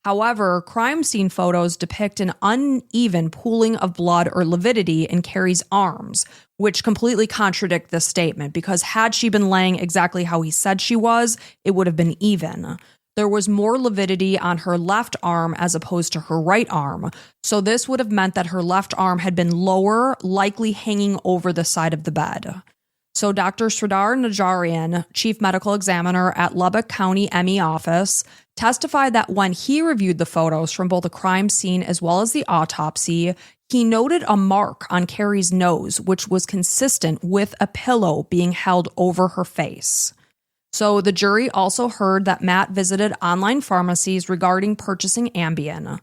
However, crime scene photos depict an uneven pooling of blood or lividity in Kari's arms, which completely contradict this statement because had she been laying exactly how he said she was, it would have been even. There was more lividity on her left arm as opposed to her right arm. So this would have meant that her left arm had been lower, likely hanging over the side of the bed. So Dr. Sridhar Najarian, chief medical examiner at Lubbock County ME office, testified that when he reviewed the photos from both the crime scene as well as the autopsy, he noted a mark on Kari's nose, which was consistent with a pillow being held over her face. So the jury also heard that Matt visited online pharmacies regarding purchasing Ambien.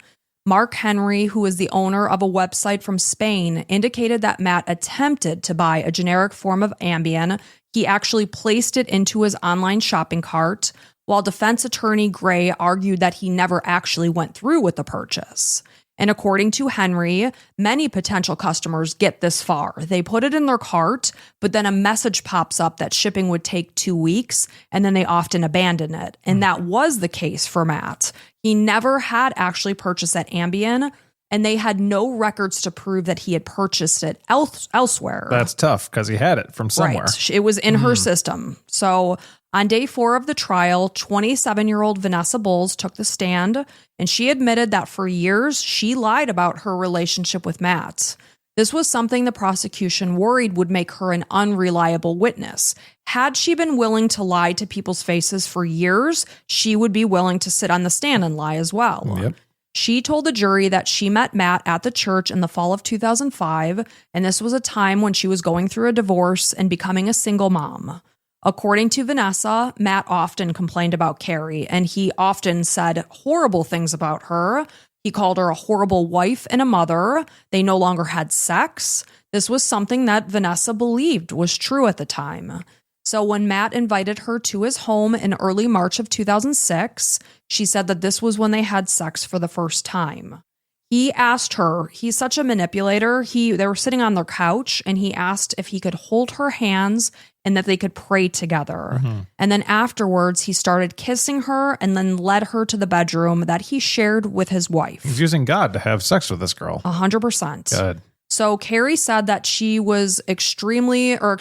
Mark Henry, who is the owner of a website from Spain, indicated that Matt attempted to buy a generic form of Ambien. He actually placed it into his online shopping cart, while defense attorney Gray argued that he never actually went through with the purchase. And according to Henry, many potential customers get this far. They put it in their cart, but then a message pops up that shipping would take 2 weeks, and then they often abandon it. And that was the case for Matt. He never had actually purchased that Ambien, and they had no records to prove that he had purchased it elsewhere. That's tough because he had it from somewhere. Right. It was in her system. So on day 4 of the trial, 27-year-old Vanessa Bowles took the stand, and she admitted that for years she lied about her relationship with Matt. This was something the prosecution worried would make her an unreliable witness. Had she been willing to lie to people's faces for years, she would be willing to sit on the stand and lie as well. Yep. She told the jury that she met Matt at the church in the fall of 2005, and this was a time when she was going through a divorce and becoming a single mom. According to Vanessa, Matt often complained about Kari, and he often said horrible things about her. He called her a horrible wife and a mother. They no longer had sex. This was something that Vanessa believed was true at the time. So when Matt invited her to his home in early March of 2006, she said that this was when they had sex for the first time. He asked her, he's such a manipulator. They were sitting on their couch, and he asked if he could hold her hands and that they could pray together. Mm-hmm. And then afterwards, he started kissing her and then led her to the bedroom that he shared with his wife. He's using God to have sex with this girl. 100%. Good. So Kari said that she was Vanessa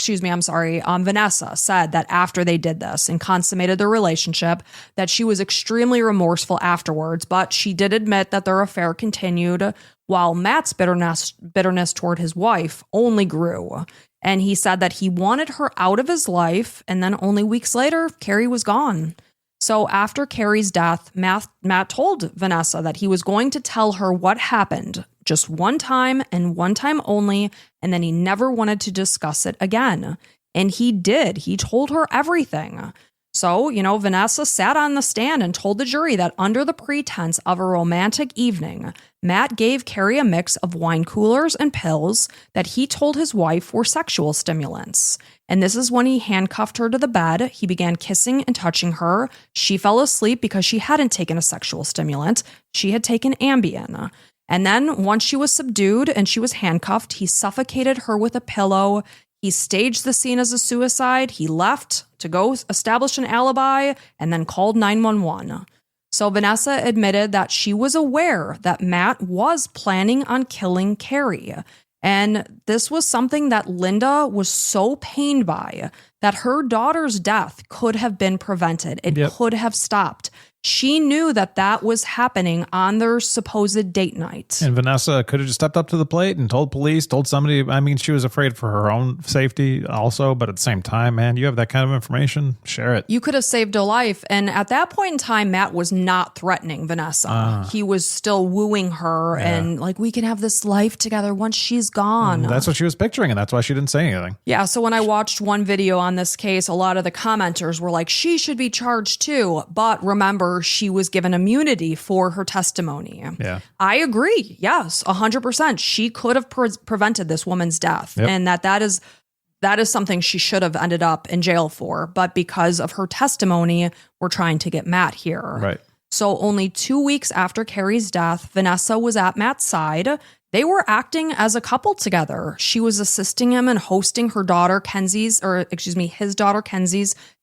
said that after they did this and consummated their relationship, that she was extremely remorseful afterwards, but she did admit that their affair continued while Matt's bitterness toward his wife only grew. And he said that he wanted her out of his life, and then only weeks later, Kari was gone. So after Kari's death, Matt told Vanessa that he was going to tell her what happened just one time and one time only, and then he never wanted to discuss it again. And he did. He told her everything. So, Vanessa sat on the stand and told the jury that under the pretense of a romantic evening, Matt gave Kari a mix of wine coolers and pills that he told his wife were sexual stimulants. And this is when he handcuffed her to the bed. He began kissing and touching her. She fell asleep because she hadn't taken a sexual stimulant. She had taken Ambien. And then once she was subdued and she was handcuffed, he suffocated her with a pillow. He staged the scene as a suicide. He left to go establish an alibi and then called 911. So Vanessa admitted that she was aware that Matt was planning on killing Kari. And this was something that Linda was so pained by that her daughter's death could have been prevented. It could have stopped. She knew that was happening on their supposed date night. And Vanessa could have just stepped up to the plate and told police, told somebody. I mean, she was afraid for her own safety also, but at the same time, man, you have that kind of information, share it. You could have saved a life. And at that point in time, Matt was not threatening Vanessa. He was still wooing her and we can have this life together once she's gone. That's what she was picturing, and that's why she didn't say anything. Yeah, so when I watched one video on this case, a lot of the commenters were like, she should be charged too. But remember, she was given immunity for her testimony. Yeah, I agree. Yes, 100%. She could have prevented this woman's death, and that is something she should have ended up in jail for. But because of her testimony, we're trying to get Matt here. Right. So only 2 weeks after Kari's death, Vanessa was at Matt's side. They were acting as a couple together. She was assisting him in hosting his daughter Kenzie's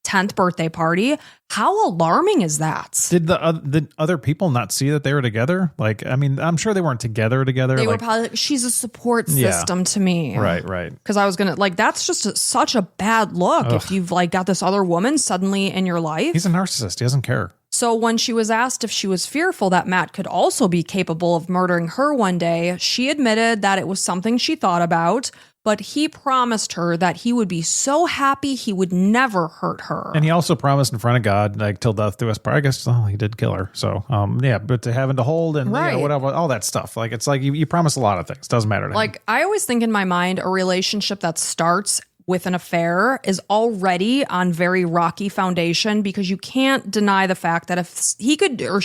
10th birthday party. How alarming is that? Did the other people not see that they were together? I'm sure they weren't together. They were probably like, she's a support system to me. Right. Because I was going to, that's just such a bad look. Ugh. If you've got this other woman suddenly in your life. He's a narcissist. He doesn't care. So when she was asked if she was fearful that Matt could also be capable of murdering her one day, she admitted that it was something she thought about. but he promised her that he would be so happy he would never hurt her. And he also promised in front of God, like, till death do us part. I guess he did kill her. So, but to having to hold and whatever, all that stuff. Like, it's like you promise a lot of things. Doesn't matter to him. I always think in my mind, a relationship that starts with an affair is already on very rocky foundation, because you can't deny the fact that if he or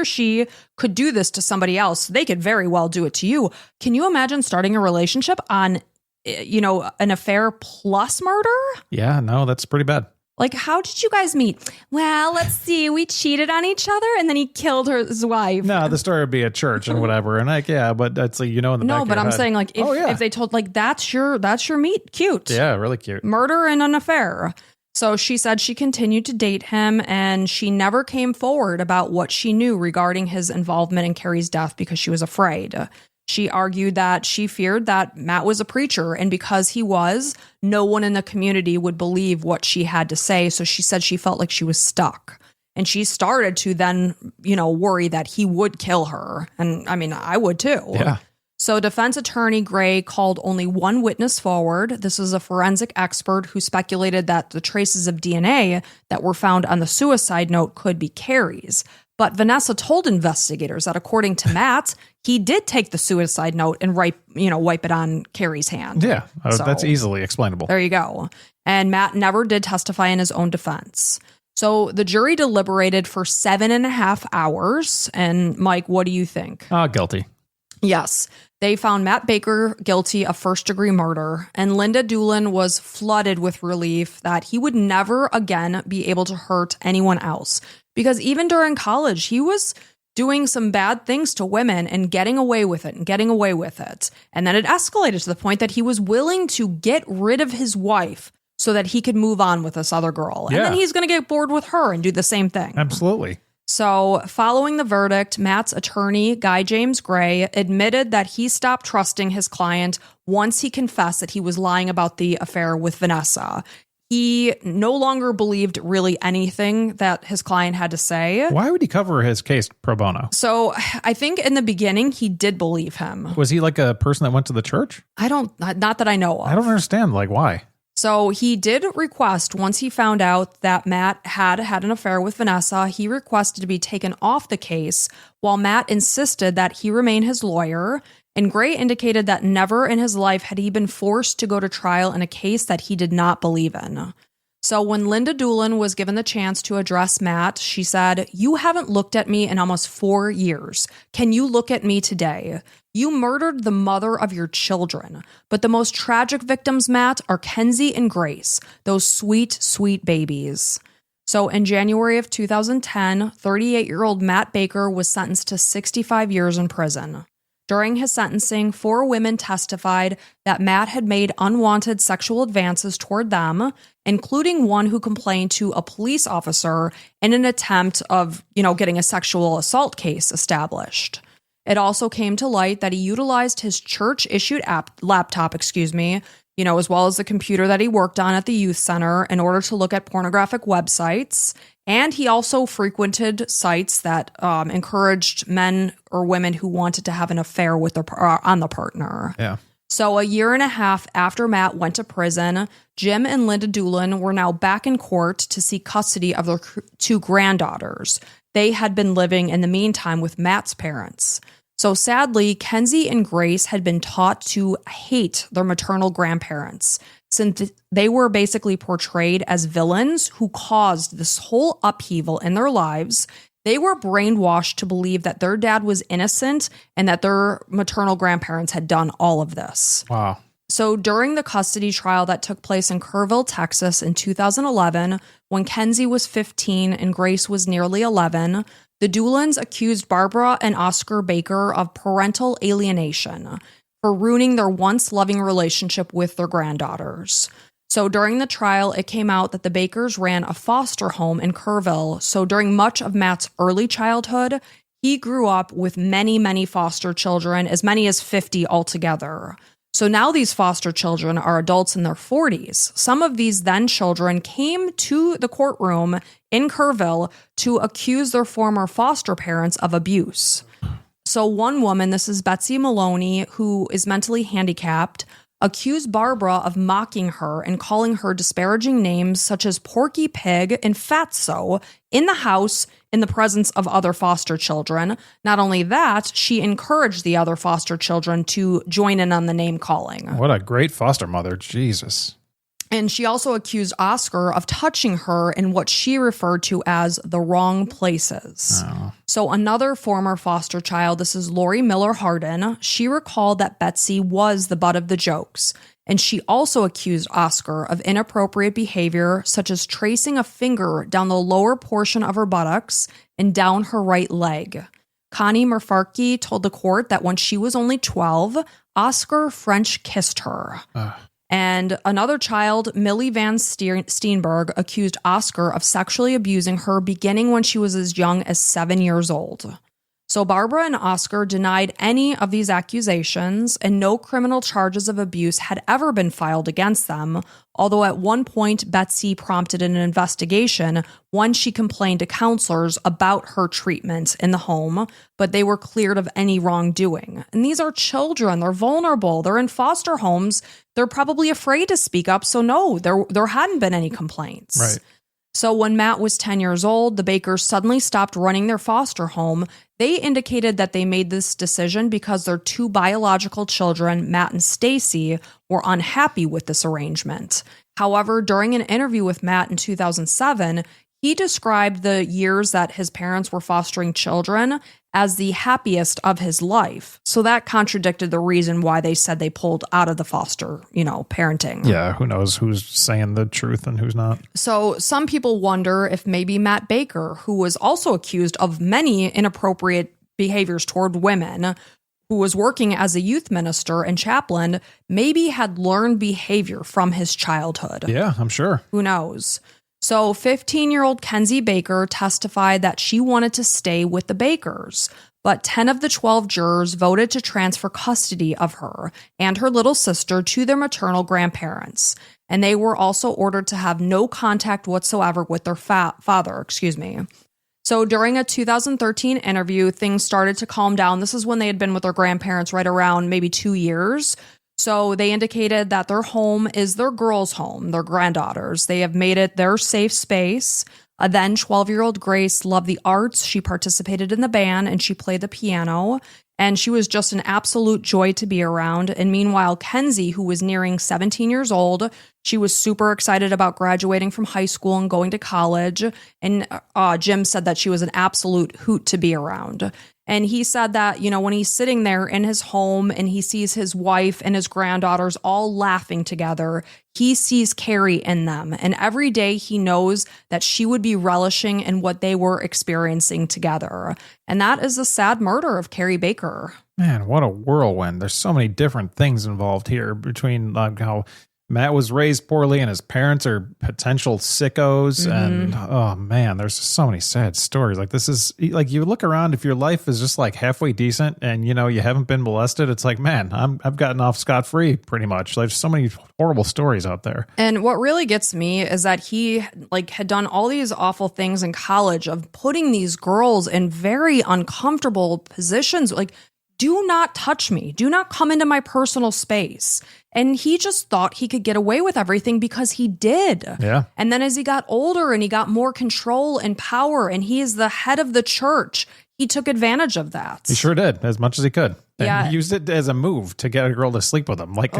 she could do this to somebody else, they could very well do it to you. Can you imagine starting a relationship on, an affair plus murder? Yeah, no, that's pretty bad. Like, how did you guys meet? Well, let's see. We cheated on each other, and then he killed his wife. No, the story would be at church and whatever. And but that's like, in the back no, of but your I'm head. saying, like, if they told, like, that's your meet, cute. Yeah, really cute. Murder and an affair. So she said she continued to date him, and she never came forward about what she knew regarding his involvement in Kari's death because she was afraid. She argued that she feared that Matt was a preacher, and because he was, no one in the community would believe what she had to say. So she said she felt like she was stuck. And she started to then, worry that he would kill her. And I mean, I would too. Yeah. So defense attorney Gray called only one witness forward. This was a forensic expert who speculated that the traces of DNA that were found on the suicide note could be Kari's. But Vanessa told investigators that according to Matt, he did take the suicide note and wipe it on Kari's hand. Yeah, So, that's easily explainable. There you go. And Matt never did testify in his own defense. So the jury deliberated for 7.5 hours. And Mike, what do you think? Guilty. Yes. They found Matt Baker guilty of first-degree murder, and Linda Doolin was flooded with relief that he would never again be able to hurt anyone else. Because even during college, he was doing some bad things to women and getting away with it. And then it escalated to the point that he was willing to get rid of his wife so that he could move on with this other girl. And then he's going to get bored with her and do the same thing. Absolutely. So following the verdict, Matt's attorney, Guy James Gray, admitted that he stopped trusting his client once he confessed that he was lying about the affair with Vanessa. He no longer believed really anything that his client had to say. Why would he cover his case pro bono? So I think in the beginning, he did believe him. Was he like a person that went to the church? Not that I know of. I don't understand. Like, why? So he did request, once he found out that Matt had an affair with Vanessa, he requested to be taken off the case, while Matt insisted that he remain his lawyer. And Gray indicated that never in his life had he been forced to go to trial in a case that he did not believe in. So when Linda Doolin was given the chance to address Matt, she said, "You haven't looked at me in almost 4 years. Can you look at me today? You murdered the mother of your children. But the most tragic victims, Matt, are Kenzie and Grace, those sweet, sweet babies." So in January of 2010, 38-year-old Matt Baker was sentenced to 65 years in prison. During his sentencing, 4 women testified that Matt had made unwanted sexual advances toward them, including one who complained to a police officer in an attempt of, getting a sexual assault case established. It also came to light that he utilized his church-issued laptop, as well as the computer that he worked on at the youth center in order to look at pornographic websites. And he also frequented sites that encouraged men or women who wanted to have an affair with on the partner. Yeah. So 1.5 years after Matt went to prison, Jim and Linda Doolin were now back in court to seek custody of their 2 granddaughters. They had been living in the meantime with Matt's parents. So sadly, Kenzie and Grace had been taught to hate their maternal grandparents, since they were basically portrayed as villains who caused this whole upheaval in their lives. They were brainwashed to believe that their dad was innocent and that their maternal grandparents had done all of this. Wow. So during the custody trial that took place in Kerrville, Texas in 2011, when Kenzie was 15 and Grace was nearly 11, the Doolins accused Barbara and Oscar Baker of parental alienation for ruining their once loving relationship with their granddaughters. So during the trial, it came out that the Bakers ran a foster home in Kerrville. So during much of Matt's early childhood, he grew up with many, many foster children, as many as 50 altogether. So now these foster children are adults in their 40s. Some of these then children came to the courtroom in Kerrville to accuse their former foster parents of abuse. So one woman, this is Betsy Maloney, who is mentally handicapped, accused Barbara of mocking her and calling her disparaging names such as Porky Pig and Fatso in the house in the presence of other foster children. Not only that, she encouraged the other foster children to join in on the name calling. What a great foster mother. Jesus. And she also accused Oscar of touching her in what she referred to as the wrong places. Oh. So another former foster child, this is Lori Miller Hardin, she recalled that Betsy was the butt of the jokes. And she also accused Oscar of inappropriate behavior, such as tracing a finger down the lower portion of her buttocks and down her right leg. Connie Murfarki told the court that when she was only 12, Oscar French kissed her. And another child, Millie Van Steenberg, accused Oscar of sexually abusing her beginning when she was as young as 7 years old. So Barbara and Oscar denied any of these accusations, and no criminal charges of abuse had ever been filed against them, although at one point Betsy prompted an investigation when she complained to counselors about her treatment in the home, but they were cleared of any wrongdoing. And these are children. They're vulnerable. They're in foster homes. They're probably afraid to speak up, so no, there hadn't been any complaints. Right. So when Matt was 10 years old, the Bakers suddenly stopped running their foster home. They indicated that they made this decision because their two biological children, Matt and Stacy, were unhappy with this arrangement. However, during an interview with Matt in 2007, he described the years that his parents were fostering children as the happiest of his life. So that contradicted the reason why they said they pulled out of the foster, parenting. Yeah, who knows who's saying the truth and who's not. So some people wonder if maybe Matt Baker, who was also accused of many inappropriate behaviors toward women, who was working as a youth minister and chaplain, maybe had learned behavior from his childhood. Yeah, I'm sure. Who knows? So 15-year-old Kenzie Baker testified that she wanted to stay with the Bakers, but 10 of the 12 jurors voted to transfer custody of her and her little sister to their maternal grandparents. And they were also ordered to have no contact whatsoever with their father. So during a 2013 interview, things started to calm down. This is when they had been with their grandparents right around maybe 2 years. So they indicated that their home is their girls' home, their granddaughters. They have made it their safe space. Then 12-year-old Grace loved the arts. She participated in the band and she played the piano. And she was just an absolute joy to be around. And meanwhile, Kenzie, who was nearing 17 years old, she was super excited about graduating from high school and going to college. And Jim said that she was an absolute hoot to be around. And he said that, when he's sitting there in his home and he sees his wife and his granddaughters all laughing together, he sees Kari in them. And every day he knows that she would be relishing in what they were experiencing together. And that is the sad murder of Kari Baker. Man, what a whirlwind. There's so many different things involved here between how Matt was raised poorly and his parents are potential sickos. And oh man, there's just so many sad stories. Like this is like, you look around, if your life is just like halfway decent and you haven't been molested, it's like, man, I've gotten off scot-free pretty much. There's so many horrible stories out there. And what really gets me is that he had done all these awful things in college of putting these girls in very uncomfortable positions. Like, do not touch me. Do not come into my personal space. And he just thought he could get away with everything because he did. Yeah. And then as he got older and he got more control and power and he is the head of the church, he took advantage of that. He sure did, as much as he could. And yeah. he used it as a move to get a girl to sleep with him. Like,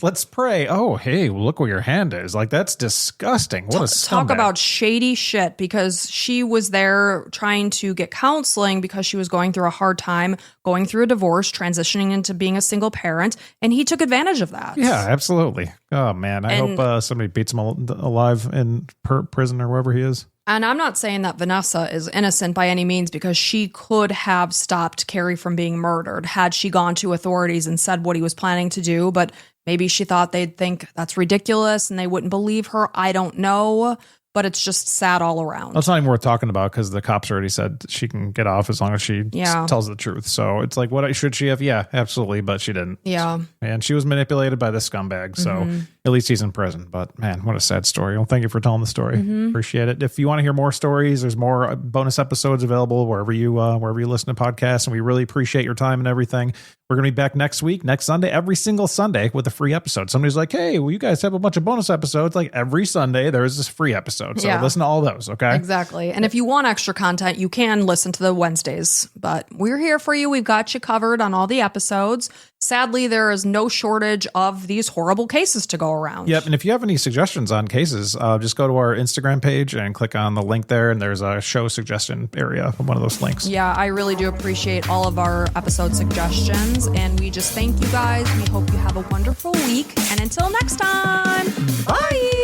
let's pray. Oh, hey, look where your hand is. Like, that's disgusting. What a scumbag. Talk about shady shit, because she was there trying to get counseling because she was going through a hard time, going through a divorce, transitioning into being a single parent, and he took advantage of that. Yeah, absolutely. Oh, man. I hope somebody beats him alive in prison or wherever he is. And I'm not saying that Vanessa is innocent by any means, because she could have stopped Kari from being murdered had she gone to authorities and said what he was planning to do. But maybe she thought they'd think that's ridiculous and they wouldn't believe her. I don't know. but it's just sad all around. That's not even worth talking about because the cops already said she can get off as long as she tells the truth. So it's like, what should she have? Yeah, absolutely. But she didn't. Yeah. And she was manipulated by this scumbag. So at least he's in prison. But man, what a sad story. Well, thank you for telling the story. Appreciate it. If you want to hear more stories, there's more bonus episodes available wherever you listen to podcasts. And we really appreciate your time and everything. We're going to be back next week, next Sunday, every single Sunday with a free episode. Somebody's like, hey, well, you guys have a bunch of bonus episodes. Like every Sunday, there's this free episode. So listen to all those, okay? Exactly. And if you want extra content, you can listen to the Wednesdays. But we're here for you. We've got you covered on all the episodes. Sadly, there is no shortage of these horrible cases to go around. Yep. And if you have any suggestions on cases, just go to our Instagram page and click on the link there. And there's a show suggestion area from one of those links. Yeah, I really do appreciate all of our episode suggestions. And we just thank you guys. We hope you have a wonderful week. And until next time, bye.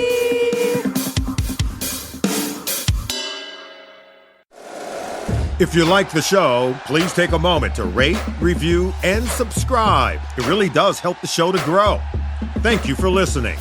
If you like the show, please take a moment to rate, review, and subscribe. It really does help the show to grow. Thank you for listening.